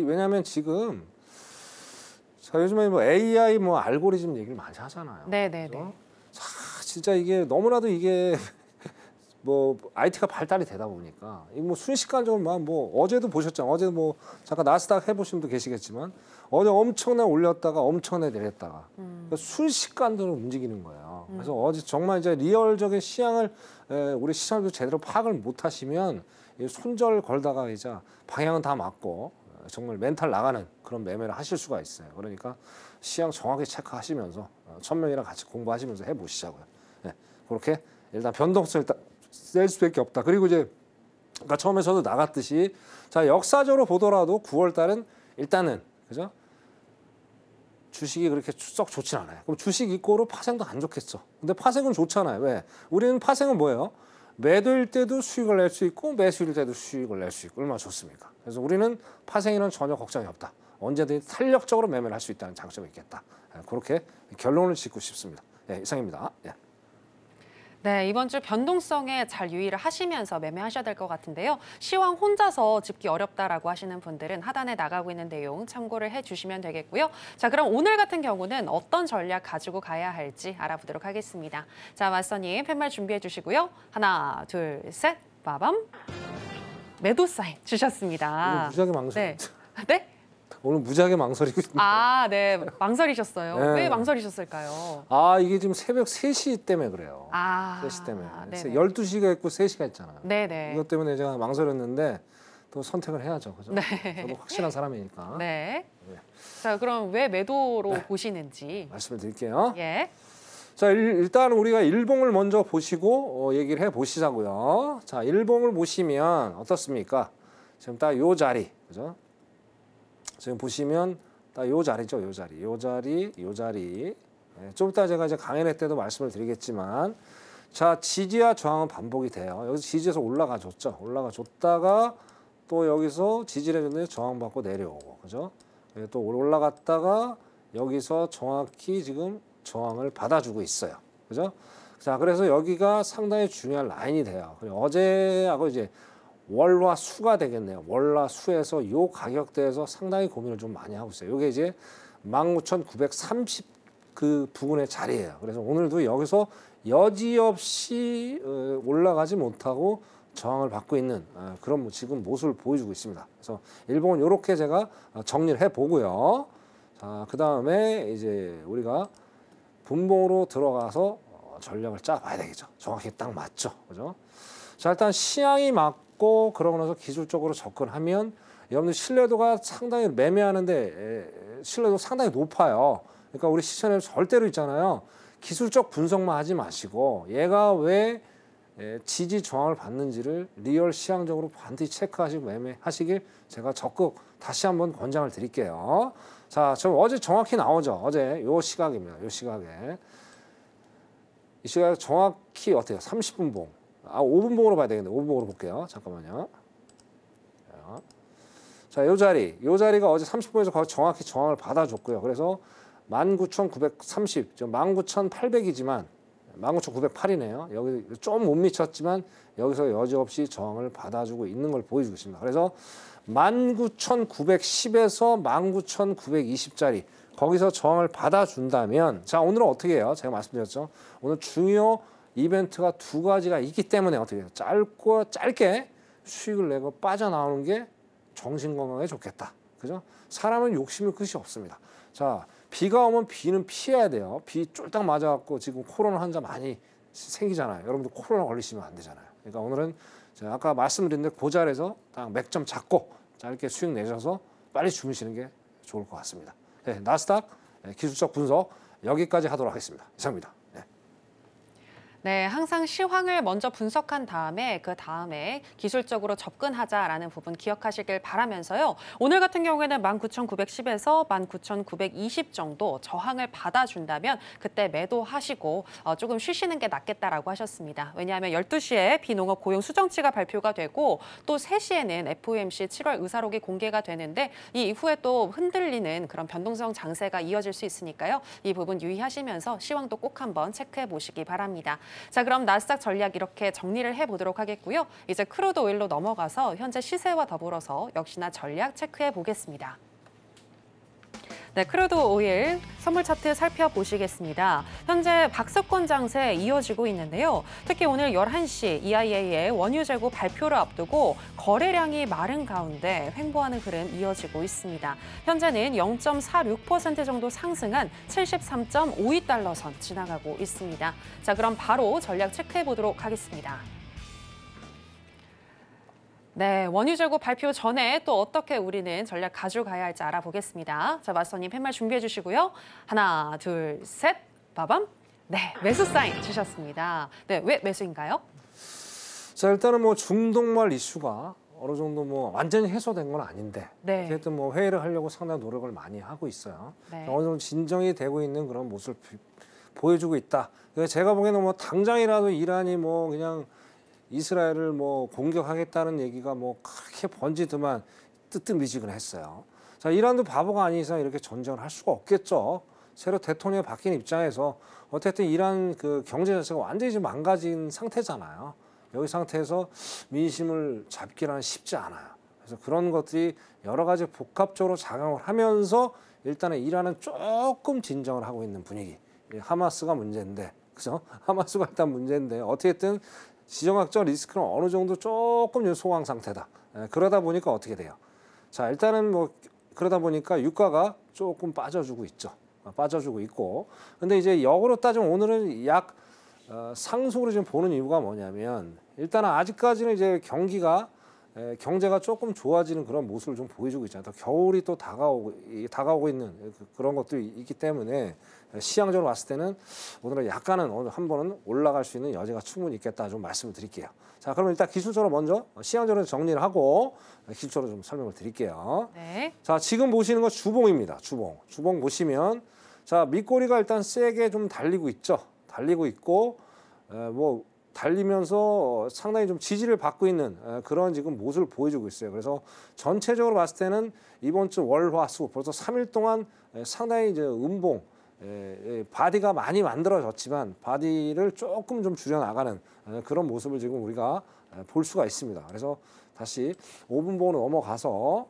Speaker 3: 왜냐하면 지금 자, 요즘에 뭐 AI 뭐 알고리즘 얘기를 많이 하잖아요.
Speaker 2: 네네네.
Speaker 3: 그죠? 자, 진짜 이게 너무나도 이게 뭐 IT가 발달이 되다 보니까 이 뭐 순식간적으로 뭐 어제도 보셨죠. 어제도 뭐 잠깐 나스닥 해보신 분도 계시겠지만 어제 엄청나게 올렸다가 엄청나게 내렸다가 그러니까 순식간으로 움직이는 거예요. 그래서 어제 정말 이제 리얼적인 시향을 우리 시장도 제대로 파악을 못 하시면 손절 걸다가 이제 방향은 다 맞고 정말 멘탈 나가는 그런 매매를 하실 수가 있어요. 그러니까 시향 정확히 체크하시면서 천명이랑 같이 공부하시면서 해보시자고요. 그렇게 일단 변동성을 셀 수밖에 없다. 그리고 이제 아까 처음에 저도 나갔듯이 자 역사적으로 보더라도 9월 달은 일단은 그죠? 주식이 그렇게 썩 좋진 않아요. 그럼 주식 이꼬로 파생도 안 좋겠죠. 근데 파생은 좋잖아요. 왜? 우리는 파생은 뭐예요? 매도일 때도 수익을 낼 수 있고 매수일 때도 수익을 낼 수 있고 얼마나 좋습니까? 그래서 우리는 파생에는 전혀 걱정이 없다. 언제든지 탄력적으로 매매를 할 수 있다는 장점이 있겠다. 그렇게 결론을 짓고 싶습니다. 이상입니다.
Speaker 2: 네, 이번 주 변동성에 잘 유의를 하시면서 매매하셔야 될 것 같은데요. 시황 혼자서 짚기 어렵다라고 하시는 분들은 하단에 나가고 있는 내용 참고를 해주시면 되겠고요. 자, 그럼 오늘 같은 경우는 어떤 전략 가지고 가야 할지 알아보도록 하겠습니다. 자, 마스터님 팻말 준비해 주시고요. 하나, 둘, 셋, 빠밤. 매도 사인 주셨습니다.
Speaker 3: 오늘 무지하게 망설이.
Speaker 2: 네. 네?
Speaker 3: 오늘 무지하게 망설이고 있습니다.
Speaker 2: 아, 네. 망설이셨어요.
Speaker 3: 네.
Speaker 2: 왜 망설이셨을까요?
Speaker 3: 이게 지금 새벽 3시 때문에 그래요. 3시 때문에.
Speaker 2: 네네.
Speaker 3: 12시가 있고 3시가 있잖아요.
Speaker 2: 네네.
Speaker 3: 이것 때문에 제가 망설였는데 또 선택을 해야죠. 그죠?
Speaker 2: 네.
Speaker 3: 저도 확실한 사람이니까.
Speaker 2: 네.
Speaker 3: 네.
Speaker 2: 자, 그럼 왜 매도로 보시는지.
Speaker 3: 말씀을 드릴게요.
Speaker 2: 예.
Speaker 3: 자, 일단 우리가 일봉을 먼저 보시고 얘기를 해보시자고요. 자, 일봉을 보시면 어떻습니까? 지금 딱 요 자리, 그죠? 지금 보시면 딱 요 자리죠, 요 자리, 요 자리, 요 자리. 좀 이따 제가 이제 강연회 때도 말씀을 드리겠지만, 자, 지지와 저항은 반복이 돼요. 여기서 지지에서 올라가 줬죠. 올라가 줬다가 또 여기서 지지를 해줬는데 저항받고 내려오고, 그죠? 또 올라갔다가 여기서 정확히 지금 저항을 받아주고 있어요. 그죠? 자, 그래서 여기가 상당히 중요한 라인이 돼요. 어제하고 이제 월화 수가 되겠네요. 월화 수에서 요 가격대에서 상당히 고민을 좀 많이 하고 있어요. 이게 이제 19,930 그 부근의 자리예요. 그래서 오늘도 여기서 여지없이 올라가지 못하고 저항을 받고 있는 그런 지금 모습을 보여주고 있습니다. 그래서 일봉은 이렇게 제가 정리를 해보고요. 자, 그 다음에 이제 우리가 분봉으로 들어가서 전략을 짜봐야 되겠죠. 정확히 딱 맞죠. 그죠? 자, 일단 시향이 맞고 그러고 나서 기술적으로 접근하면 여러분들 신뢰도가 상당히 매매하는데 신뢰도 상당히 높아요. 그러니까 우리 시청에 절대로 있잖아요. 기술적 분석만 하지 마시고 얘가 왜 지지 저항을 받는지를 리얼 시향적으로 반드시 체크하시고 매매하시길 제가 적극 다시 한번 권장을 드릴게요. 자, 저 어제 정확히 나오죠. 어제 요 시각입니다. 요 시각에. 이 시각 정확히 어때요? 30분 봉. 5분 봉으로 봐야 되겠네. 5분 봉으로 볼게요. 잠깐만요. 자, 요 자리가 어제 30분에서 정확히 저항을 받아줬고요. 그래서 19,930, 19,800이지만 19,908이네요. 여기 좀 못 미쳤지만 여기서 여지없이 저항을 받아주고 있는 걸 보여주고 있습니다. 그래서 19,910에서 19,920짜리 거기서 저항을 받아준다면, 자, 오늘은 어떻게 해요? 제가 말씀드렸죠. 오늘 중요 이벤트가 두 가지가 있기 때문에 어떻게 해요? 짧게 수익을 내고 빠져나오는 게 정신건강에 좋겠다. 그죠? 사람은 욕심이 끝이 없습니다. 자, 비가 오면 비는 피해야 돼요. 비 쫄딱 맞아갖고 지금 코로나 환자 많이 생기잖아요. 여러분들 코로나 걸리시면 안 되잖아요. 그러니까 오늘은 제가 아까 말씀드린 대로 그 자리에서 딱 맥점 잡고 짧게 수익 내셔서 빨리 주무시는 게 좋을 것 같습니다. 네, 나스닥 기술적 분석 여기까지 하도록 하겠습니다. 이상입니다.
Speaker 2: 네, 항상 시황을 먼저 분석한 다음에 그 다음에 기술적으로 접근하자라는 부분 기억하시길 바라면서요. 오늘 같은 경우에는 19,910에서 19,920 정도 저항을 받아준다면 그때 매도하시고 조금 쉬시는 게 낫겠다라고 하셨습니다. 왜냐하면 12시에 비농업 고용 수정치가 발표가 되고 또 3시에는 FOMC 7월 의사록이 공개가 되는데 이 이후에 또 흔들리는 그런 변동성 장세가 이어질 수 있으니까요. 이 부분 유의하시면서 시황도 꼭 한번 체크해 보시기 바랍니다. 자, 그럼 나스닥 전략 이렇게 정리를 해보도록 하겠고요. 이제 크루드 오일로 넘어가서 현재 시세와 더불어서 역시나 전략 체크해 보겠습니다. 네, 크루드 오일 선물 차트 살펴보시겠습니다. 현재 박스권 장세 이어지고 있는데요. 특히 오늘 11시 EIA의 원유 재고 발표를 앞두고 거래량이 마른 가운데 횡보하는 흐름 이어지고 있습니다. 현재는 0.46% 정도 상승한 73.52달러 선 지나가고 있습니다. 자, 그럼 바로 전략 체크해 보도록 하겠습니다. 네, 원유 재고 발표 전에 또 어떻게 우리는 전략 가져가야 할지 알아보겠습니다. 자, 마스터님 팻말 준비해 주시고요. 하나, 둘, 셋, 빠밤. 네, 매수 사인 주셨습니다. 네, 왜 매수인가요?
Speaker 3: 자, 일단은 뭐 중동말 이슈가 어느 정도 뭐 완전히 해소된 건 아닌데,
Speaker 2: 네.
Speaker 3: 어쨌든 뭐 회의를 하려고 상당히 노력을 많이 하고 있어요.
Speaker 2: 네.
Speaker 3: 어느 정도 진정이 되고 있는 그런 모습을 보여주고 있다. 그래서 제가 보기에는 뭐 당장이라도 이란이 뭐 그냥 이스라엘을 뭐 공격하겠다는 얘기가 뭐 그렇게 번지더만 뜨뜻미지근했어요. 자, 이란도 바보가 아닌 이상 이렇게 전쟁을 할 수가 없겠죠. 새로 대통령이 바뀐 입장에서 어쨌든 이란 그 경제 자체가 완전히 지금 망가진 상태잖아요. 여기 상태에서 민심을 잡기란 쉽지 않아요. 그래서 그런 것들이 여러 가지 복합적으로 작용을 하면서 일단은 이란은 조금 진정을 하고 있는 분위기. 하마스가 문제인데, 그죠? 하마스가 일단 문제인데 어떻게든 지정학적 리스크는 어느 정도 조금 소강 상태다. 그러다 보니까 어떻게 돼요? 자, 일단은 뭐 그러다 보니까 유가가 조금 빠져주고 있죠. 빠져주고 있고. 근데 이제 역으로 따지면 오늘은 약 상승으로 지금 보는 이유가 뭐냐면 일단은 아직까지는 이제 경기가 경제가 조금 좋아지는 그런 모습을 좀 보여주고 있잖아요. 또 겨울이 또 다가오고 있는 그런 것도 있기 때문에 시향적으로 봤을 때는 오늘은 약간은 한 번은 올라갈 수 있는 여지가 충분히 있겠다 좀 말씀을 드릴게요. 자, 그럼 일단 기술적으로 먼저 시향적으로 정리를 하고 기술적으로 좀 설명을 드릴게요.
Speaker 2: 네.
Speaker 3: 자, 지금 보시는 거 주봉입니다. 주봉 보시면 자, 밑꼬리가 일단 세게 좀 달리고 있죠. 달리고 있고 뭐 달리면서 상당히 좀 지지를 받고 있는 그런 지금 모습을 보여주고 있어요. 그래서 전체적으로 봤을 때는 이번 주 월화수 벌써 3일 동안 상당히 이제 음봉 바디가 많이 만들어졌지만 바디를 조금 좀 줄여나가는 그런 모습을 지금 우리가 볼 수가 있습니다. 그래서 다시 5분봉으로 넘어가서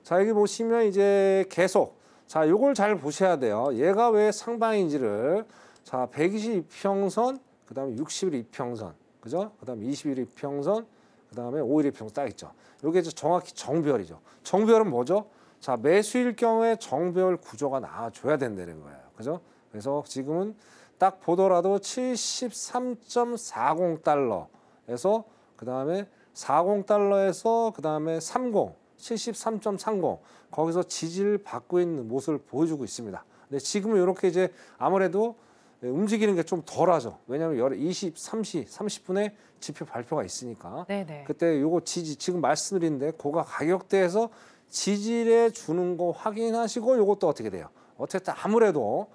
Speaker 3: 자, 여기 보시면 이제 계속 자, 요걸 잘 보셔야 돼요. 얘가 왜 상방인지를 자, 120이평선 그다음에 60일 이평선, 그죠? 그다음에 20일 이평선, 그다음에 5일 이평선 딱 있죠. 이게 이제 정확히 정배열이죠. 정배열은 뭐죠? 자, 매수일 경우에 정배열 구조가 나와줘야 된다는 거예요, 그죠? 그래서 지금은 딱 보더라도 73.40달러에서 그다음에 40달러에서 그다음에 73.30 거기서 지지를 받고 있는 모습을 보여주고 있습니다. 근데 지금은 이렇게 이제 아무래도 움직이는 게 좀 덜하죠. 왜냐하면 30분에 지표 발표가 있으니까.
Speaker 2: 네네.
Speaker 3: 그때 요거 지지 지금 말씀드린데 고가 가격대에서 지지를 주는 거 확인하시고 요것도 어떻게 돼요? 어쨌든 아무래도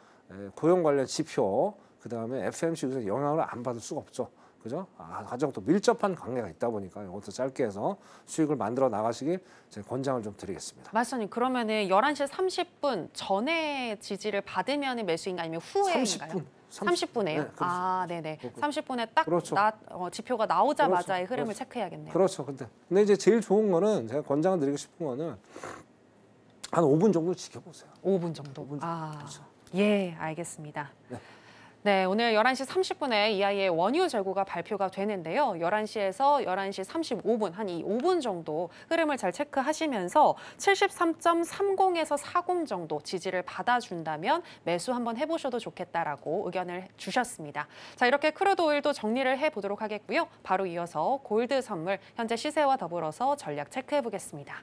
Speaker 3: 고용 관련 지표 그다음에 FMC에서 영향을 안 받을 수가 없죠. 그죠? 가장 또 밀접한 관계가 있다 보니까 이것도 짧게 해서 수익을 만들어 나가시길 제가 권장을 좀 드리겠습니다.
Speaker 2: 마스터님, 그러면은 11시 30분 전에 지지를 받으면 매수인가 아니면 후에인가요? 30분에요?
Speaker 3: 네, 그렇죠.
Speaker 2: 아, 네네. 30분에 딱
Speaker 3: 그렇죠.
Speaker 2: 지표가 나오자마자의
Speaker 3: 그렇죠.
Speaker 2: 흐름을 체크해야겠네요.
Speaker 3: 그렇죠. 근데 이제 제일 좋은 거는 제가 권장을 드리고 싶은 거는 한 5분 정도 지켜보세요.
Speaker 2: 5분 정도.
Speaker 3: 5분 정도.
Speaker 2: 아,
Speaker 3: 그렇죠.
Speaker 2: 예, 알겠습니다.
Speaker 3: 네.
Speaker 2: 네, 오늘 11시 30분에 EI의 원유 재고가 발표가 되는데요. 11시에서 11시 35분, 한 이 5분 정도 흐름을 잘 체크하시면서 73.30에서 40 정도 지지를 받아준다면 매수 한번 해보셔도 좋겠다라고 의견을 주셨습니다. 자, 이렇게 크루드 오일도 정리를 해보도록 하겠고요. 바로 이어서 골드 선물, 현재 시세와 더불어서 전략 체크해보겠습니다.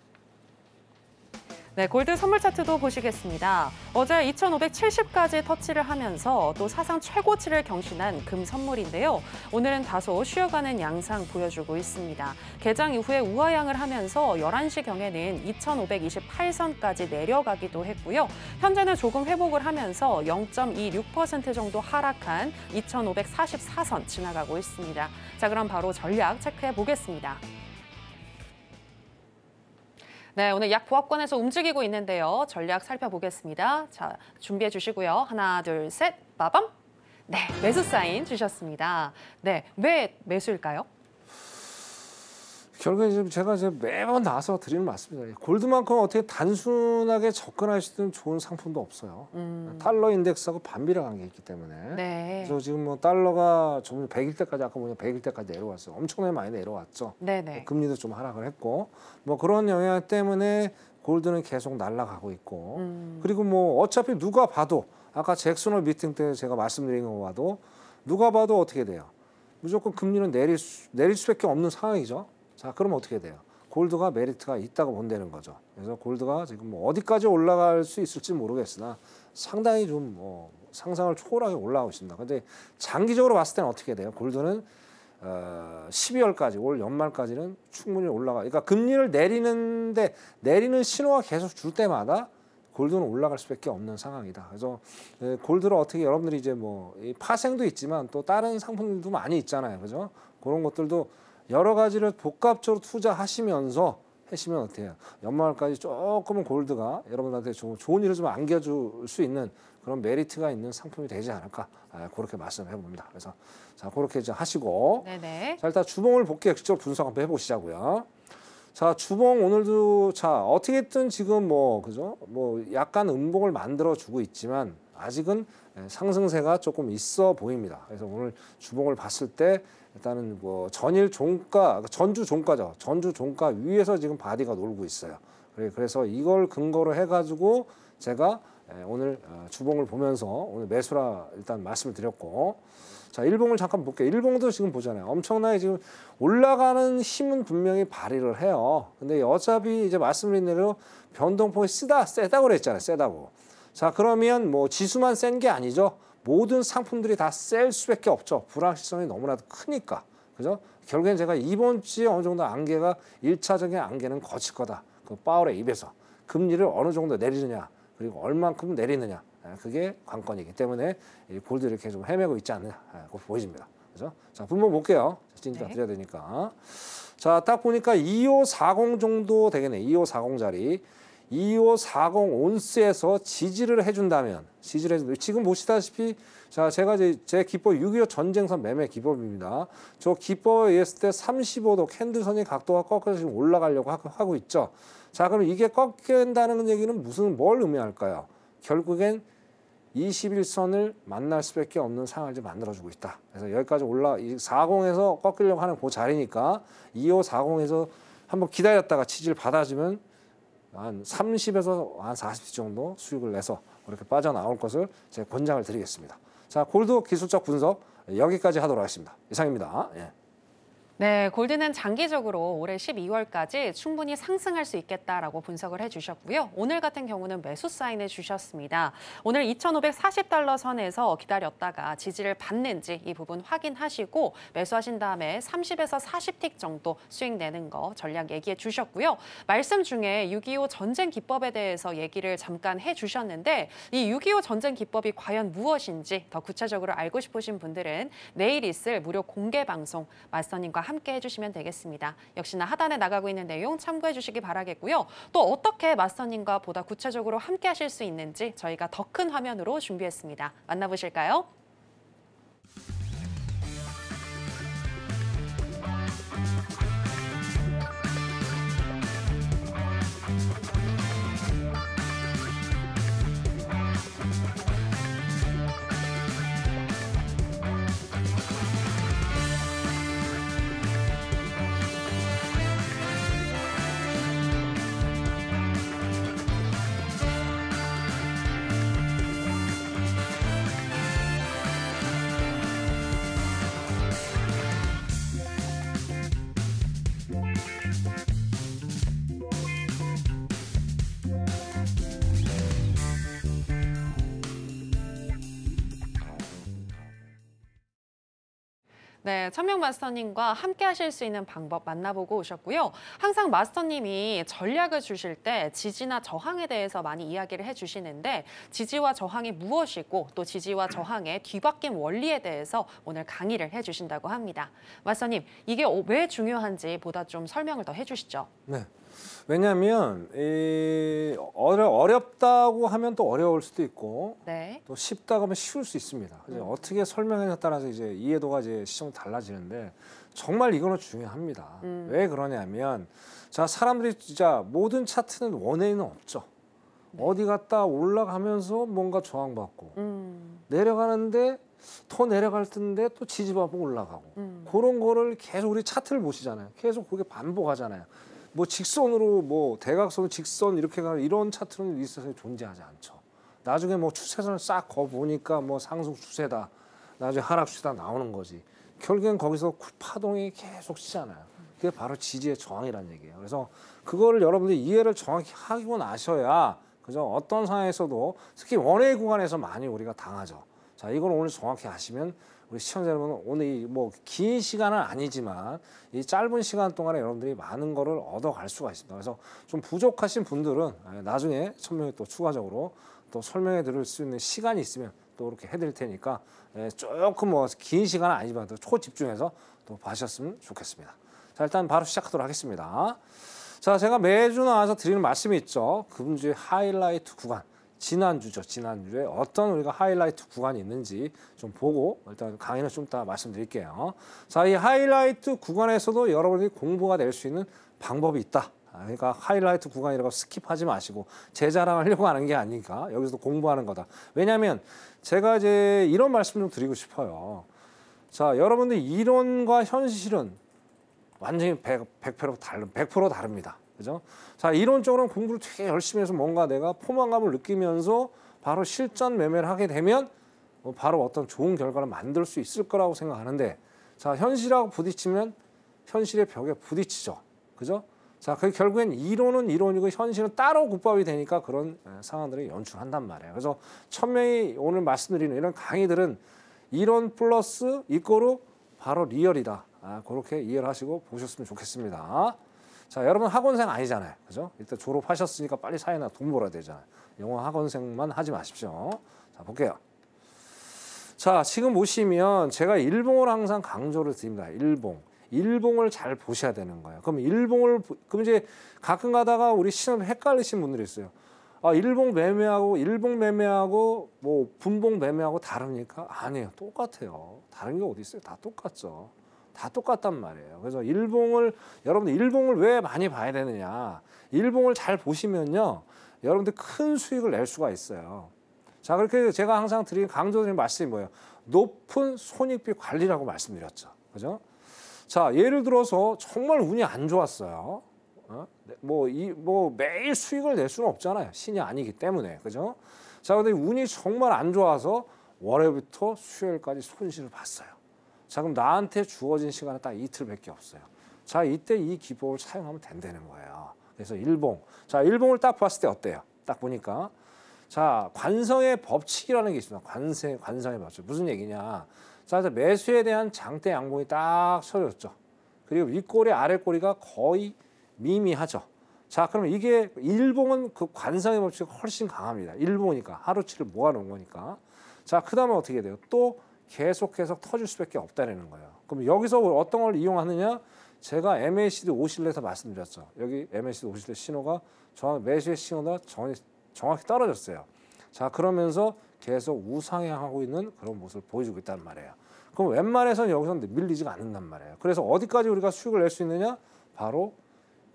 Speaker 2: 네, 골드 선물 차트도 보시겠습니다. 어제 2,570까지 터치를 하면서 또 사상 최고치를 경신한 금 선물인데요. 오늘은 다소 쉬어가는 양상 보여주고 있습니다. 개장 이후에 우하향을 하면서 11시경에는 2,528선까지 내려가기도 했고요. 현재는 조금 회복을 하면서 0.26% 정도 하락한 2,544선 지나가고 있습니다. 자, 그럼 바로 전략 체크해 보겠습니다. 네, 오늘 약 보합권에서 움직이고 있는데요. 전략 살펴보겠습니다. 자, 준비해 주시고요. 하나, 둘, 셋, 빠밤. 네, 매수 사인 주셨습니다. 네, 왜 매수일까요?
Speaker 3: 결국에 지금 제가 이제 매번 나와서 드리는 말씀입니다. 골드만큼 어떻게 단순하게 접근할 수 있는 좋은 상품도 없어요. 달러 인덱스하고 반비례 관계 있기 때문에.
Speaker 2: 네.
Speaker 3: 그래서 지금 뭐 달러가 좀 100일 때까지 아까 보면 100일 때까지 내려왔어요. 엄청나게 많이 내려왔죠.
Speaker 2: 네네.
Speaker 3: 금리도 좀 하락을 했고 뭐 그런 영향 때문에 골드는 계속 날아가고 있고 그리고 뭐 어차피 누가 봐도 아까 잭슨홀 미팅 때 제가 말씀드린 거 봐도 누가 봐도 어떻게 돼요? 무조건 금리는 내릴 수밖에 없는 상황이죠. 자, 그러면 어떻게 돼요? 골드가 메리트가 있다고 본다는 거죠. 그래서 골드가 지금 뭐 어디까지 올라갈 수 있을지 모르겠으나 상당히 좀 뭐 상상을 초월하게 올라가고 있습니다. 근데 장기적으로 봤을 때는 어떻게 돼요? 골드는 12월까지 올 연말까지는 충분히 올라가. 그러니까 금리를 내리는 신호가 계속 줄 때마다 골드는 올라갈 수밖에 없는 상황이다. 그래서 골드를 어떻게 여러분들이 이제 뭐 파생도 있지만 또 다른 상품들도 많이 있잖아요. 그죠? 그런 것들도 여러 가지를 복합적으로 투자하시면서 하시면 어때요? 연말까지 조금은 골드가 여러분한테 좋은 일을 좀 안겨줄 수 있는 그런 메리트가 있는 상품이 되지 않을까 그렇게 말씀해 봅니다. 그래서 자 그렇게 이제 하시고
Speaker 2: 네네.
Speaker 3: 자 일단 주봉을 볼게요. 직접 분석 한번 해보시자고요. 자 주봉 오늘도 자 어떻게든 지금 뭐 그죠? 뭐 약간 음봉을 만들어 주고 있지만 아직은 상승세가 조금 있어 보입니다. 그래서 오늘 주봉을 봤을 때 일단은 뭐 전주 종가죠. 전주 종가 위에서 지금 바디가 놀고 있어요. 그래서 이걸 근거로 해가지고 제가 오늘 주봉을 보면서 오늘 매수라 일단 말씀을 드렸고, 자, 일봉을 잠깐 볼게요. 일봉도 지금 보잖아요. 엄청나게 지금 올라가는 힘은 분명히 발휘를 해요. 근데 어차피 이제 말씀드린 대로 변동폭이 세다고 그랬잖아요. 세다고. 자, 그러면 뭐 지수만 센 게 아니죠. 모든 상품들이 다 셀 수밖에 없죠. 불확실성이 너무나도 크니까. 그죠? 결국엔 제가 이번 주에 어느 정도 안개가 1차적인 안개는 거칠 거다. 그 파월의 입에서 금리를 어느 정도 내리느냐, 그리고 얼만큼 내리느냐. 그게 관건이기 때문에 골드 이렇게 좀 헤매고 있지 않느냐, 그거 보여집니다. 그죠? 자, 분모 볼게요. 진짜 드려야 되니까. 자, 딱 보니까 2540 정도 되겠네. 2540짜리. 2540 온스에서 지지를 해준다면, 지금 보시다시피, 자, 제가 제 기법 6.25 전쟁선 매매 기법입니다. 저 기법에 의했을 때 35도 캔들선의 각도가 꺾여서 지금 올라가려고 하고 있죠. 자, 그럼 이게 꺾인다는 얘기는 뭘 의미할까요? 결국엔 21선을 만날 수밖에 없는 상황을 이제 만들어주고 있다. 그래서 여기까지 40에서 꺾이려고 하는 그 자리니까 2540에서 한번 기다렸다가 지지를 받아주면 한 30에서 한 40티 정도 수익을 내서 그렇게 빠져나올 것을 제가 권장을 드리겠습니다. 자, 골드 기술적 분석 여기까지 하도록 하겠습니다. 이상입니다. 예.
Speaker 2: 네, 골드는 장기적으로 올해 12월까지 충분히 상승할 수 있겠다라고 분석을 해주셨고요. 오늘 같은 경우는 매수 사인을 주셨습니다. 오늘 2,540달러 선에서 기다렸다가 지지를 받는지 이 부분 확인하시고 매수하신 다음에 30에서 40틱 정도 수익 내는 거 전략 얘기해 주셨고요. 말씀 중에 6.25 전쟁 기법에 대해서 얘기를 잠깐 해주셨는데 이 6.25 전쟁 기법이 과연 무엇인지 더 구체적으로 알고 싶으신 분들은 내일 있을 무료 공개 방송 마스터님과 함께 해주시면 되겠습니다. 역시나 하단에 나가고 있는 내용 참고해 주시기 바라겠고요. 또 어떻게 마스터님과 보다 구체적으로 함께 하실 수 있는지 저희가 더 큰 화면으로 준비했습니다. 만나보실까요? 네, 천명 마스터님과 함께 하실 수 있는 방법 만나보고 오셨고요. 항상 마스터님이 전략을 주실 때 지지나 저항에 대해서 많이 이야기를 해주시는데 지지와 저항이 무엇이고 또 지지와 저항의 뒤바뀐 원리에 대해서 오늘 강의를 해주신다고 합니다. 마스터님, 이게 왜 중요한지 보다 좀 설명을 더 해주시죠.
Speaker 3: 네. 왜냐하면 어렵다고 하면 또 어려울 수도 있고
Speaker 2: 네.
Speaker 3: 또 쉽다고 하면 쉬울 수 있습니다. 어떻게 설명하냐에 따라서 이제 이해도가 이제 시청 달라지는데 정말 이거는 중요합니다. 왜 그러냐면 자, 사람들이 진짜 모든 차트는 원웨이는 없죠. 네. 어디 갔다 올라가면서 뭔가 저항받고 내려가는데 더 내려갈 텐데 또 지지받고 올라가고 그런 거를 계속 우리 차트를 보시잖아요. 계속 그게 반복하잖아요. 뭐 직선으로 뭐 대각선 직선 이렇게 가는 이런 차트는 리스트에 존재하지 않죠. 나중에 뭐 추세선을 싹 거 보니까 뭐 상승 추세다, 나중에 하락 추세다 나오는 거지. 결국엔 거기서 파동이 계속 치잖아요. 그게 바로 지지의 저항이라는 얘기예요. 그래서 그거를 여러분들이 이해를 정확히 하고 나셔야 그죠? 어떤 상황에서도 특히 원웨이 구간에서 많이 우리가 당하죠. 자, 이걸 오늘 정확히 아시면 우리 시청자 여러분은 오늘 뭐 긴 시간은 아니지만 이 짧은 시간 동안에 여러분들이 많은 거를 얻어갈 수가 있습니다. 그래서 좀 부족하신 분들은 나중에 천명에 또 추가적으로 또 설명해 드릴 수 있는 시간이 있으면 또 이렇게 해드릴 테니까 조금 뭐 긴 시간은 아니지만 또 초집중해서 또 봐주셨으면 좋겠습니다. 자, 일단 바로 시작하도록 하겠습니다. 자, 제가 매주 나와서 드리는 말씀이 있죠. 금주의 하이라이트 구간. 지난주죠. 지난주에 어떤 우리가 하이라이트 구간이 있는지 좀 보고 일단 강의는 좀 이따 말씀드릴게요. 자, 이 하이라이트 구간에서도 여러분이 공부가 될 수 있는 방법이 있다. 그러니까 하이라이트 구간이라고 스킵하지 마시고 제 자랑하려고 하는 게 아니니까 여기서도 공부하는 거다. 왜냐하면 제가 이제 이런 말씀 좀 드리고 싶어요. 자, 여러분들 이론과 현실은 완전히 100% 다릅니다. 그죠? 자, 이론적으로는 공부를 되게 열심히 해서 뭔가 내가 포만감을 느끼면서 바로 실전 매매를 하게 되면 바로 어떤 좋은 결과를 만들 수 있을 거라고 생각하는데, 자, 현실하고 부딪히면 현실의 벽에 부딪히죠. 그죠? 자, 그 결국엔 이론은 이론이고 현실은 따로 국밥이 되니까 그런 상황들을 연출한단 말이에요. 그래서 천명이 오늘 말씀드리는 이런 강의들은 이론 플러스 이꼬르 바로 리얼이다. 그렇게 이해를 하시고 보셨으면 좋겠습니다. 자, 여러분 학원생 아니잖아요. 그죠? 일단 졸업하셨으니까 빨리 사회나 돈 벌어야 되잖아요. 영어 학원생만 하지 마십시오. 자, 볼게요. 자, 지금 보시면 제가 일봉을 항상 강조를 드립니다. 일봉을 잘 보셔야 되는 거예요. 그럼 그럼 이제 가끔 가다가 우리 시험 헷갈리신 분들이 있어요. 일봉 매매하고 뭐 분봉 매매하고 다릅니까? 아니에요. 똑같아요. 다른 게 어디 있어요? 다 똑같죠. 다 똑같단 말이에요. 그래서 여러분들 일봉을 왜 많이 봐야 되느냐? 일봉을 잘 보시면요, 여러분들 큰 수익을 낼 수가 있어요. 자, 그렇게 제가 항상 강조드리는 말씀이 뭐예요? 높은 손익비 관리라고 말씀드렸죠. 그죠? 자, 예를 들어서 정말 운이 안 좋았어요. 매일 수익을 낼 수는 없잖아요. 신이 아니기 때문에. 그죠? 자, 근데 운이 정말 안 좋아서 월요일부터 수요일까지 손실을 봤어요. 자, 그럼 나한테 주어진 시간은 딱 이틀밖에 없어요. 자, 이때 이 기법을 사용하면 된다는 거예요. 그래서 일봉. 자, 일봉을 딱 봤을 때 어때요? 딱 보니까. 자, 관성의 법칙이라는 게 있습니다. 관성의 법칙. 무슨 얘기냐? 자, 매수에 대한 장대 양봉이 딱 서졌죠. 그리고 윗꼬리, 아랫꼬리가 거의 미미하죠. 자, 그러면 이게 일봉은 그 관성의 법칙이 훨씬 강합니다. 일봉이니까 하루치를 모아놓은 거니까. 자, 그 다음에 어떻게 돼요? 또 계속해서 터질 수밖에 없다는 거예요. 그럼 여기서 어떤 걸 이용하느냐? 제가 MACD 오실렛에서 말씀드렸죠. 여기 MACD 오실렛 신호가 매수의 신호가 정확히 떨어졌어요. 자, 그러면서 계속 우상향하고 있는 그런 모습을 보여주고 있다는 말이에요. 그럼 웬만해서는 여기서 밀리지가 않는단 말이에요. 그래서 어디까지 우리가 수익을 낼 수 있느냐? 바로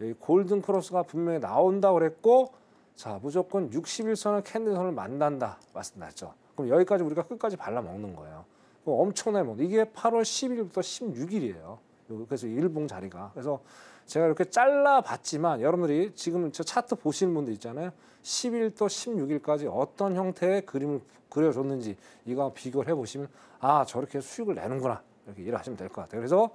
Speaker 3: 여기 골든 크로스가 분명히 나온다고 그랬고, 자, 무조건 60일선을 캔들선을 만난다 말씀드렸죠. 그럼 여기까지 우리가 끝까지 발라먹는 거예요. 그럼 엄청나게 먹는. 이게 8월 10일부터 16일이에요. 그래서 일봉 자리가. 그래서 제가 이렇게 잘라봤지만 여러분들이 지금 저 차트 보시는 분들 있잖아요. 10일부터 16일까지 어떤 형태의 그림을 그려줬는지 이거 비교를 해보시면 저렇게 수익을 내는구나. 이렇게 이해하시면 될 것 같아요. 그래서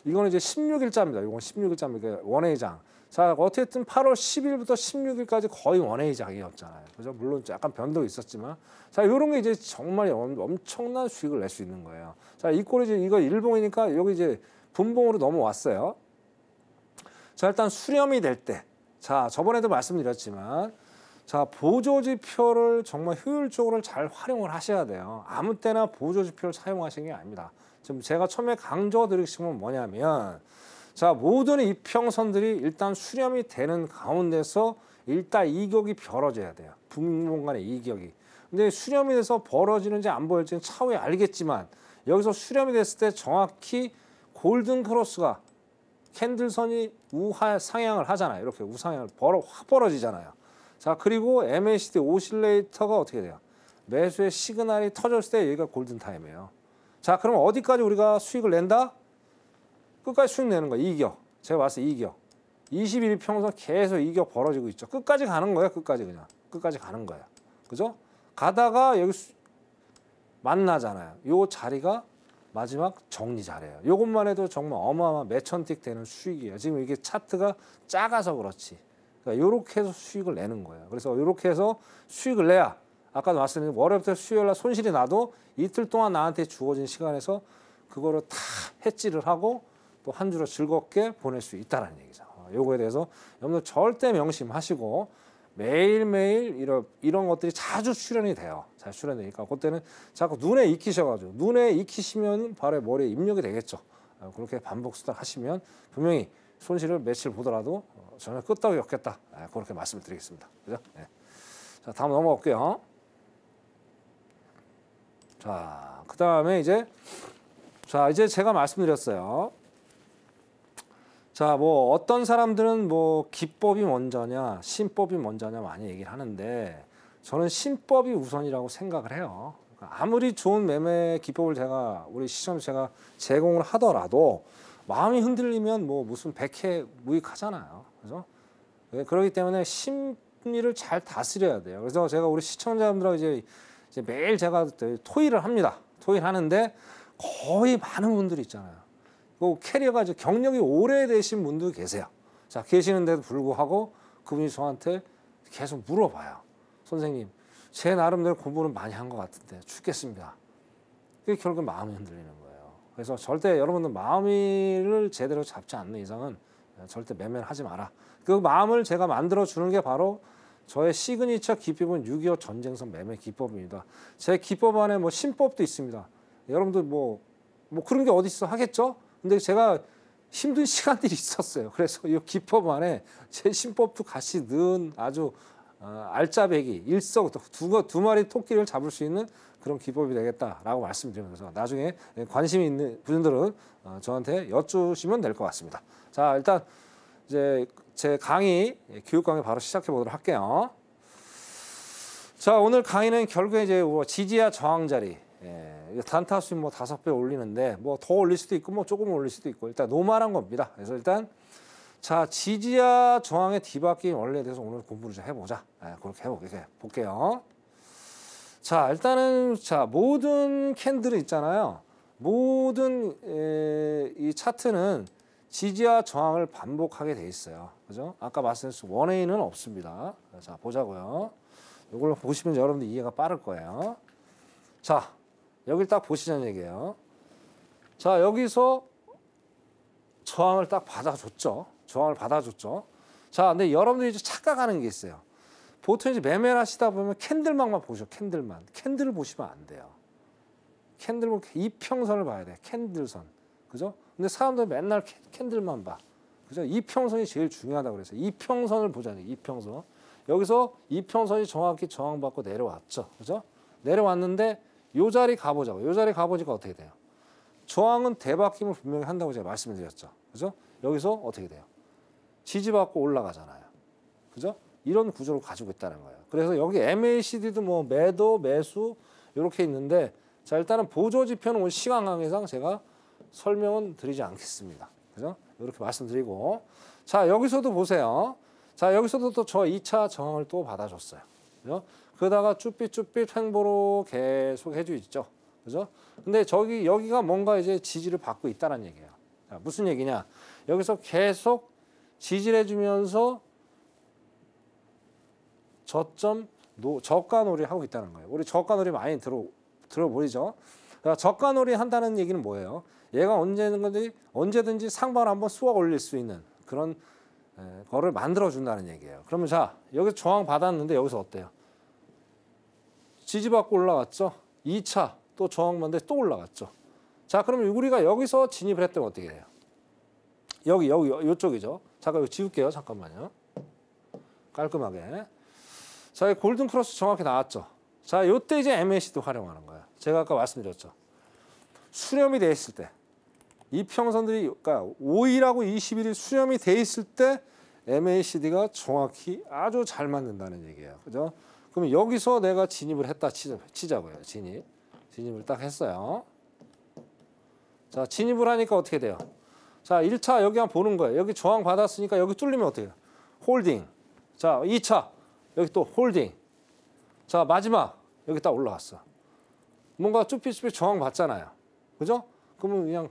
Speaker 3: 이거는 이제 16일자입니다. 이건 16일자입니다. 원웨이장. 자, 어쨌든 8월 10일부터 16일까지 거의 원웨이장이었잖아요. 그죠? 물론 약간 변동이 있었지만. 자, 이런 게 이제 정말 엄청난 수익을 낼 수 있는 거예요. 자, 이 꼴이 이거 일봉이니까 여기 이제 분봉으로 넘어왔어요. 자, 일단 수렴이 될 때. 자, 저번에도 말씀드렸지만, 자, 보조지표를 정말 효율적으로 잘 활용을 하셔야 돼요. 아무 때나 보조지표를 사용하시는 게 아닙니다. 지금 제가 처음에 강조드리고 싶은 건 뭐냐면, 자, 모든 이평선들이 일단 수렴이 되는 가운데서 일단 이격이 벌어져야 돼요. 분봉 간의 이격이. 근데 수렴이 돼서 벌어지는지 안 벌어지는지 차후에 알겠지만, 여기서 수렴이 됐을 때 정확히 골든 크로스가 캔들선이 우하 상향을 하잖아요. 이렇게 우상향을 확 벌어지잖아요. 자, 그리고 MACD 오실레이터가 어떻게 돼요? 매수의 시그널이 터졌을 때 여기가 골든타임이에요. 자, 그럼 어디까지 우리가 수익을 낸다? 끝까지 수익 내는 거예요. 이격. 제가 봤을 때 이격. 21일 평선 계속 이격 벌어지고 있죠. 끝까지 가는 거예요. 끝까지 그냥. 끝까지 가는 거예요. 그죠? 가다가 여기 만나잖아요. 요 자리가 마지막 정리 자리예요. 요것만 해도 정말 어마어마한 몇천틱 되는 수익이에요. 지금 이게 차트가 작아서 그렇지. 그러니까 요렇게 해서 수익을 내는 거예요. 그래서 요렇게 해서 수익을 내야 아까도 말씀드린 월요일부터 수요일날 손실이 나도 이틀 동안 나한테 주어진 시간에서 그거를 다 해지를 하고 또 한 주로 즐겁게 보낼 수 있다는 얘기죠. 요거에 대해서 여러분들 절대 명심하시고 매일매일 이런 것들이 자주 출현이 돼요. 잘 출현되니까 그때는 자꾸 눈에 익히셔가지고 눈에 익히시면 바로 머리에 입력이 되겠죠. 그렇게 반복 수단하시면 분명히 손실을 며칠 보더라도 전혀 끄떡이 없겠다. 그렇게 말씀을 드리겠습니다. 그죠? 네. 자, 다음 넘어갈게요. 자, 그 다음에 이제 제가 말씀드렸어요. 자, 뭐 어떤 사람들은 뭐 기법이 먼저냐, 신법이 먼저냐 많이 얘기를 하는데 저는 신법이 우선이라고 생각을 해요. 그러니까 아무리 좋은 매매 기법을 우리 시청에 제가 제공을 하더라도 마음이 흔들리면 뭐 무슨 백해 무익하잖아요. 그죠? 그렇기 때문에 심리를 잘 다스려야 돼요. 그래서 제가 우리 시청자분들하고 이제 매일 제가 토의를 합니다. 토의를 하는데 거의 많은 분들이 있잖아요. 그 캐리어가 이제 경력이 오래되신 분도 계세요. 자, 계시는데도 불구하고 그분이 저한테 계속 물어봐요. 선생님, 제 나름대로 공부는 많이 한 것 같은데 죽겠습니다. 그게 결국 마음이 흔들리는 거예요. 그래서 절대 여러분들 마음을 제대로 잡지 않는 이상은 절대 매매를 하지 마라. 그 마음을 제가 만들어 주는 게 바로 저의 시그니처 기법은 6.25 전쟁선 매매 기법입니다. 제 기법 안에 뭐 신법도 있습니다. 여러분들 뭐 그런 게 어디 있어 하겠죠? 근데 제가 힘든 시간들이 있었어요. 그래서 이 기법 안에 제 신법도 같이 넣은 아주 알짜배기, 두 마리 토끼를 잡을 수 있는 그런 기법이 되겠다라고 말씀드리면서 나중에 관심이 있는 분들은 저한테 여쭈시면 될 것 같습니다. 자, 일단 이제 제 강의, 교육 강의 바로 시작해 보도록 할게요. 자, 오늘 강의는 결국에 이제 지지와 저항 자리, 단타 수익 뭐 5배 올리는데 뭐 더 올릴 수도 있고 뭐 조금 올릴 수도 있고 일단 노멀한 겁니다. 그래서 일단 자, 지지와 저항의 뒤바뀐 원리에 대해서 오늘 공부를 좀 해보자. 그렇게 볼게요. 자, 일단은 자, 모든 캔들은 있잖아요. 모든 이 차트는 지지와 저항을 반복하게 돼 있어요. 그죠? 아까 말씀드린 원웨이는 없습니다. 자, 보자고요. 이걸 보시면 여러분들 이해가 빠를 거예요. 자, 여기 딱 보시자는 얘기예요. 자, 여기서 저항을 딱 받아줬죠. 저항을 받아줬죠. 자, 근데 여러분들이 이제 착각하는 게 있어요. 보통 이제 매매를 하시다 보면 캔들망만 보죠. 캔들만. 캔들을 보시면 안 돼요. 캔들 보면 이평선을 봐야 돼. 캔들선. 그죠? 근데 사람들은 맨날 캔들만 봐. 그죠? 이평선이 제일 중요하다고 그래서 이평선을 보자니 이평선. 여기서 이평선이 정확히 저항받고 내려왔죠. 그죠? 내려왔는데 요 자리 가보자고. 요 자리 가보니까 어떻게 돼요? 저항은 대바뀜을 분명히 한다고 제가 말씀을 드렸죠. 그죠? 여기서 어떻게 돼요? 지지받고 올라가잖아요. 그죠? 이런 구조를 가지고 있다는 거예요. 그래서 여기 MACD도 뭐 매도, 매수 이렇게 있는데 자, 일단은 보조 지표는 오늘 시간 관계상 제가 설명은 드리지 않겠습니다. 그죠? 이렇게 말씀드리고 자, 여기서도 보세요. 자, 여기서도 또 저 2차 저항을 또 받아줬어요. 그죠? 그러다가 쭈삣쭈삣 횡보로 계속 해주죠. 그죠? 근데 여기가 뭔가 이제 지지를 받고 있다는 얘기예요. 자, 무슨 얘기냐? 여기서 계속 지지를 해주면서 저가 놀이를 하고 있다는 거예요. 우리 저가 놀이 많이 들어보이죠? 그러니까 저가 놀이 한다는 얘기는 뭐예요? 얘가 언제든지 상방을 한번 쏘아 올릴 수 있는 그런 거를 만들어준다는 얘기예요. 그러면 자, 여기서 저항 받았는데 여기서 어때요? 지지받고 올라갔죠? 2차 또 저항 받는데 또 올라갔죠? 자, 그러면 우리가 여기서 진입을 했다면 어떻게 돼요? 여기 이쪽이죠. 잠깐 이거 지울게요. 잠깐만요. 깔끔하게. 자, 이 골든 크로스 정확히 나왔죠. 자, 요때 이제 MAC도 활용하는 거예요. 제가 아까 말씀드렸죠. 수렴이 돼 있을 때 이평선들이 그러니까 5일하고 21일 수렴이 돼 있을 때 MACD가 정확히 아주 잘 맞는다는 얘기예요. 그죠? 그러면 여기서 내가 진입을 했다 치자고요. 진입을 딱 했어요. 자, 진입을 하니까 어떻게 돼요? 자, 1차 여기 한번 보는 거예요. 여기 저항 받았으니까 여기 뚫리면 어떻게 해요? 홀딩. 자, 2차 여기 또 홀딩. 자, 마지막 여기 딱 올라왔어. 뭔가 쭈삣쭈삣 저항 받잖아요. 그죠? 그러면 그냥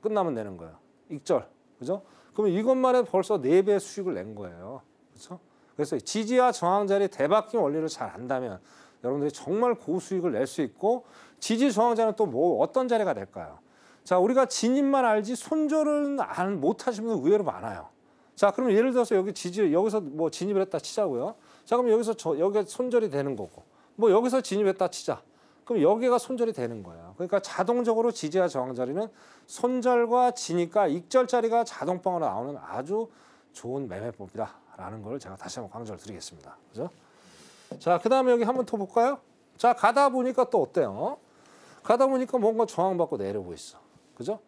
Speaker 3: 끝나면 되는 거예요. 익절. 그죠? 그러면 이것만 해도 벌써 4배 수익을 낸 거예요. 그렇죠? 그래서 지지와 저항 자리 대바뀜 원리를 잘 안다면 여러분들이 정말 고수익을 낼 수 있고 지지 저항 자리는 또 뭐 어떤 자리가 될까요? 자, 우리가 진입만 알지 손절은 못 하시는 분들 의외로 많아요. 자, 그러면 예를 들어서 여기서 뭐 진입을 했다 치자고요. 자, 그럼 여기가 손절이 되는 거고 뭐 여기서 진입했다 치자. 그럼 여기가 손절이 되는 거예요. 그러니까 자동적으로 지지와 저항 자리는 손절과 진입과 익절 자리가 자동방으로 나오는 아주 좋은 매매법이다라는 걸 제가 다시 한번 강조를 드리겠습니다. 그죠? 자, 그다음에 여기 한번 더 볼까요? 자, 가다 보니까 또 어때요? 가다 보니까 뭔가 저항받고 내려오고 있어. 그죠?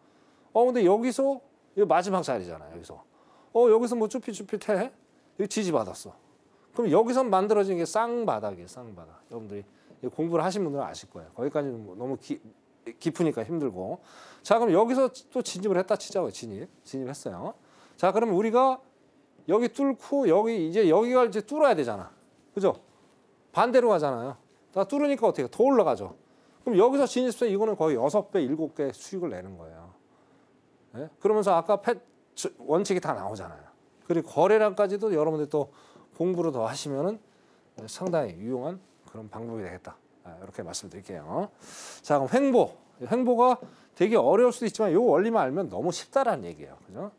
Speaker 3: 근데 여기서 이거 마지막 자리잖아요. 여기서 뭐 쭈삣쭈삣해? 여기 지지받았어. 그럼 여기서 만들어진 게 쌍바닥이에요. 쌍바닥. 여러분들이 공부를 하신 분들은 아실 거예요. 거기까지는 뭐 너무 깊으니까 힘들고. 자, 그럼 여기서 또 진입을 했다 치자고요. 진입했어요. 자, 그럼 우리가 여기 뚫고 여기가 이제 뚫어야 되잖아. 그죠? 반대로 가잖아요. 다 뚫으니까 어떻게 더 올라가죠. 그럼 여기서 진입세 이거는 거의 6배, 7배 수익을 내는 거예요. 예? 그러면서 아까 원칙이 다 나오잖아요. 그리고 거래량까지도 여러분들이 또 공부를 더 하시면은 상당히 유용한 그런 방법이 되겠다. 이렇게 말씀드릴게요. 자, 그럼 횡보가 되게 어려울 수도 있지만 이 원리만 알면 너무 쉽다라는 얘기예요. 그죠?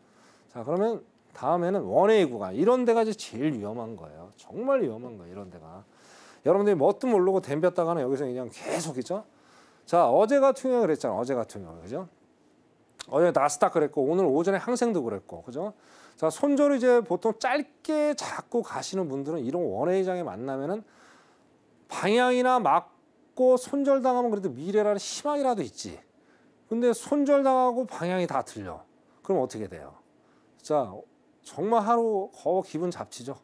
Speaker 3: 자, 그러면 다음에는 원웨이 구간. 이런 데가 제일 위험한 거예요. 정말 위험한 거예요. 이런 데가. 여러분들이 뭣도 모르고 덤볐다가는 여기서 그냥 계속 있죠. 자, 어제 같은 경우에 그랬잖아. 어제 같은 경우에. 그죠? 어제 나스닥 그랬고 오늘 오전에 항생도 그랬고. 그죠? 자, 손절 이제 보통 짧게 잡고 가시는 분들은 이런 원웨이장에 만나면은 방향이나 맞고 손절당하면 그래도 미래라는 희망이라도 있지. 근데 손절당하고 방향이 다 틀려. 그럼 어떻게 돼요? 자, 정말 하루 기분 잡치죠.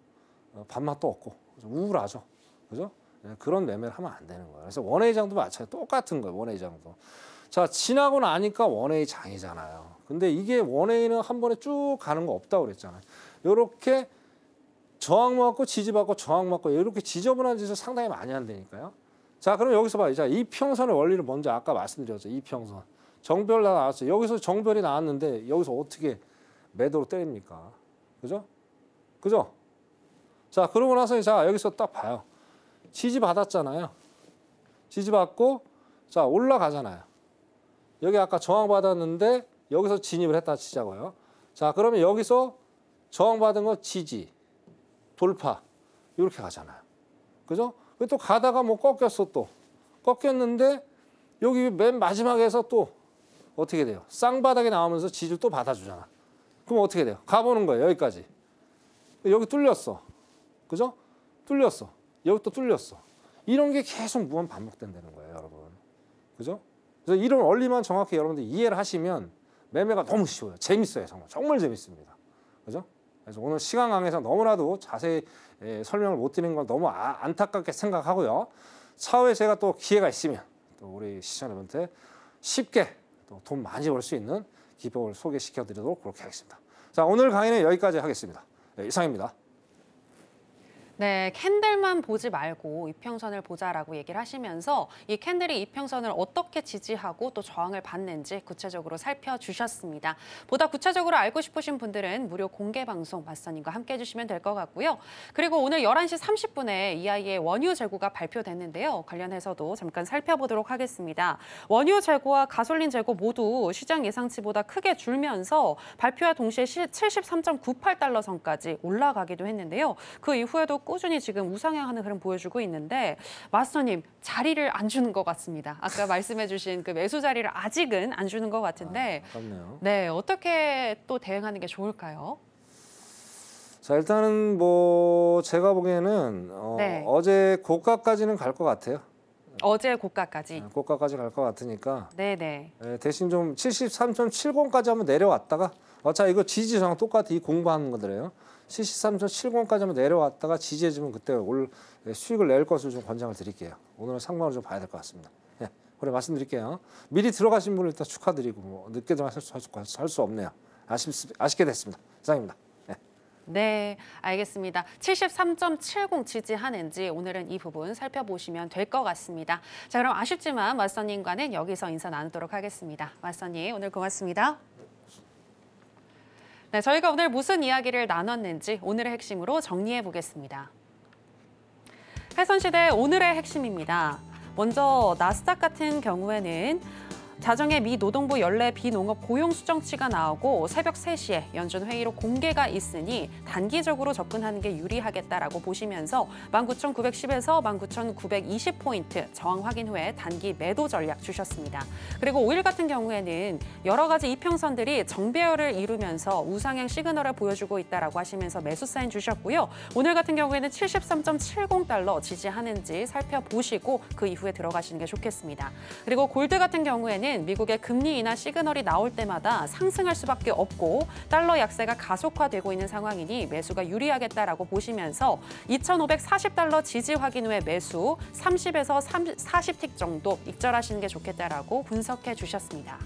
Speaker 3: 밥맛도 없고 우울하죠. 그죠? 그런 매매를 하면 안 되는 거예요. 그래서 원웨이장도 마찬가지 똑같은 거예요. 원웨이장도. 자, 지나고 나니까 원웨이장이잖아요. 근데 이게 원웨이는 한 번에 쭉 가는 거 없다고 그랬잖아요. 이렇게 저항 맞고 지지 받고 저항 맞고 이렇게 지저분한 짓을 상당히 많이 한다니까요. 자, 그럼 여기서 봐요. 자, 이평선의 원리를 먼저 아까 말씀드렸죠. 이평선. 정별 나왔어요. 여기서 정별이 나왔는데 여기서 어떻게 매도로 때립니까? 그죠? 그죠? 자, 그러고 나서 자, 여기서 딱 봐요. 지지 받았잖아요. 지지 받고 자, 올라가잖아요. 여기 아까 저항 받았는데 여기서 진입을 했다 치자고요. 자, 그러면 여기서 저항 받은 거 지지, 돌파 이렇게 가잖아요. 그죠? 또 가다가 뭐 꺾였어 또. 꺾였는데 여기 맨 마지막에서 또 어떻게 돼요? 쌍바닥에 나오면서 지지를 또 받아주잖아. 그럼 어떻게 돼요? 가보는 거예요. 여기까지. 여기 뚫렸어. 그죠? 뚫렸어. 여기 또 뚫렸어. 이런 게 계속 무한 반복된다는 거예요, 여러분. 그죠? 그래서 이런 원리만 정확히 여러분들 이해를 하시면 매매가 너무 쉬워요. 재밌어요, 정말. 정말 재밌습니다. 그죠? 그래서 오늘 시간 관계상 너무나도 자세히 설명을 못 드리는 건 너무 안타깝게 생각하고요. 차후에 제가 또 기회가 있으면 또 우리 시청자분한테 쉽게 또 돈 많이 벌 수 있는 기법을 소개시켜 드리도록 그렇게 하겠습니다. 자, 오늘 강의는 여기까지 하겠습니다. 이상입니다.
Speaker 2: 네, 캔들만 보지 말고 이평선을 보자라고 얘기를 하시면서 이 캔들이 이평선을 어떻게 지지하고 또 저항을 받는지 구체적으로 살펴주셨습니다. 보다 구체적으로 알고 싶으신 분들은 무료 공개 방송 맞선님과 함께 해주시면 될 것 같고요. 그리고 오늘 11시 30분에 EI의 원유 재고가 발표됐는데요. 관련해서도 잠깐 살펴보도록 하겠습니다. 원유 재고와 가솔린 재고 모두 시장 예상치보다 크게 줄면서 발표와 동시에 73.98달러 선까지 올라가기도 했는데요. 그 이후에도 꾸준히 지금 우상향하는 흐름 보여주고 있는데 마스터님 자리를 안 주는 것 같습니다. 아까 말씀해주신 그 매수 자리를 아직은 안 주는 것 같은데
Speaker 3: 아깝네요.
Speaker 2: 네, 어떻게 또 대응하는 게 좋을까요?
Speaker 3: 자, 일단은 뭐 제가 보기에는
Speaker 2: 네.
Speaker 3: 어제 고가까지는 갈 것 같아요.
Speaker 2: 어제 고가까지.
Speaker 3: 고가까지 갈 것 같으니까
Speaker 2: 네네.
Speaker 3: 대신 좀 73.70까지 한번 내려왔다가 자, 이거 지지 저항 똑같아. 이 공부하는 거더래요. 73.70까지 한번 내려왔다가 지지해주면 그때 수익을 낼 것을 좀 권장을 드릴게요. 오늘은 상관을 좀 봐야 될 것 같습니다. 예, 그래 말씀드릴게요. 미리 들어가신 분을 일단 축하드리고 뭐 늦게 들어갈 수 없네요. 아쉽게 됐습니다. 이상입니다. 예.
Speaker 2: 네, 알겠습니다. 73.70 지지하는지 오늘은 이 부분 살펴보시면 될 것 같습니다. 자, 그럼 아쉽지만 마스터님과는 여기서 인사 나누도록 하겠습니다. 마스터님, 오늘 고맙습니다. 네, 저희가 오늘 무슨 이야기를 나눴는지 오늘의 핵심으로 정리해 보겠습니다. 해선시대 오늘의 핵심입니다. 먼저 나스닥 같은 경우에는 자정에 미 노동부 연례 비농업 고용 수정치가 나오고 새벽 3시에 연준 회의로 공개가 있으니 단기적으로 접근하는 게 유리하겠다라고 보시면서 19,910에서 19,920포인트 저항 확인 후에 단기 매도 전략 주셨습니다. 그리고 5일 같은 경우에는 여러 가지 이평선들이 정배열을 이루면서 우상향 시그널을 보여주고 있다라고 하시면서 매수 사인 주셨고요. 오늘 같은 경우에는 73.70달러 지지하는지 살펴보시고 그 이후에 들어가시는 게 좋겠습니다. 그리고 골드 같은 경우에는 미국의 금리 인하 시그널이 나올 때마다 상승할 수밖에 없고 달러 약세가 가속화되고 있는 상황이니 매수가 유리하겠다라고 보시면서 2,540달러 지지 확인 후에 매수 30에서 40틱 정도 익절하시는 게 좋겠다라고 분석해 주셨습니다.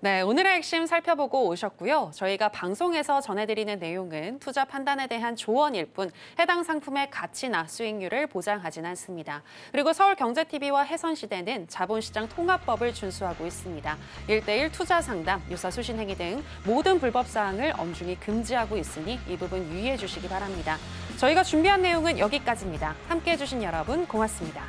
Speaker 2: 네, 오늘의 핵심 살펴보고 오셨고요. 저희가 방송에서 전해드리는 내용은 투자 판단에 대한 조언일 뿐 해당 상품의 가치나 수익률을 보장하진 않습니다. 그리고 서울경제TV와 해선시대는 자본시장 통합법을 준수하고 있습니다. 1:1 투자 상담, 유사 수신 행위 등 모든 불법 사항을 엄중히 금지하고 있으니 이 부분 유의해 주시기 바랍니다. 저희가 준비한 내용은 여기까지입니다. 함께해 주신 여러분 고맙습니다.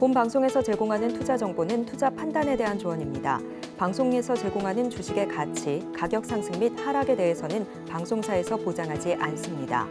Speaker 1: 본 방송에서 제공하는 투자 정보는 투자 판단에 대한 조언입니다. 방송에서 제공하는 주식의 가치, 가격 상승 및 하락에 대해서는 방송사에서 보장하지 않습니다.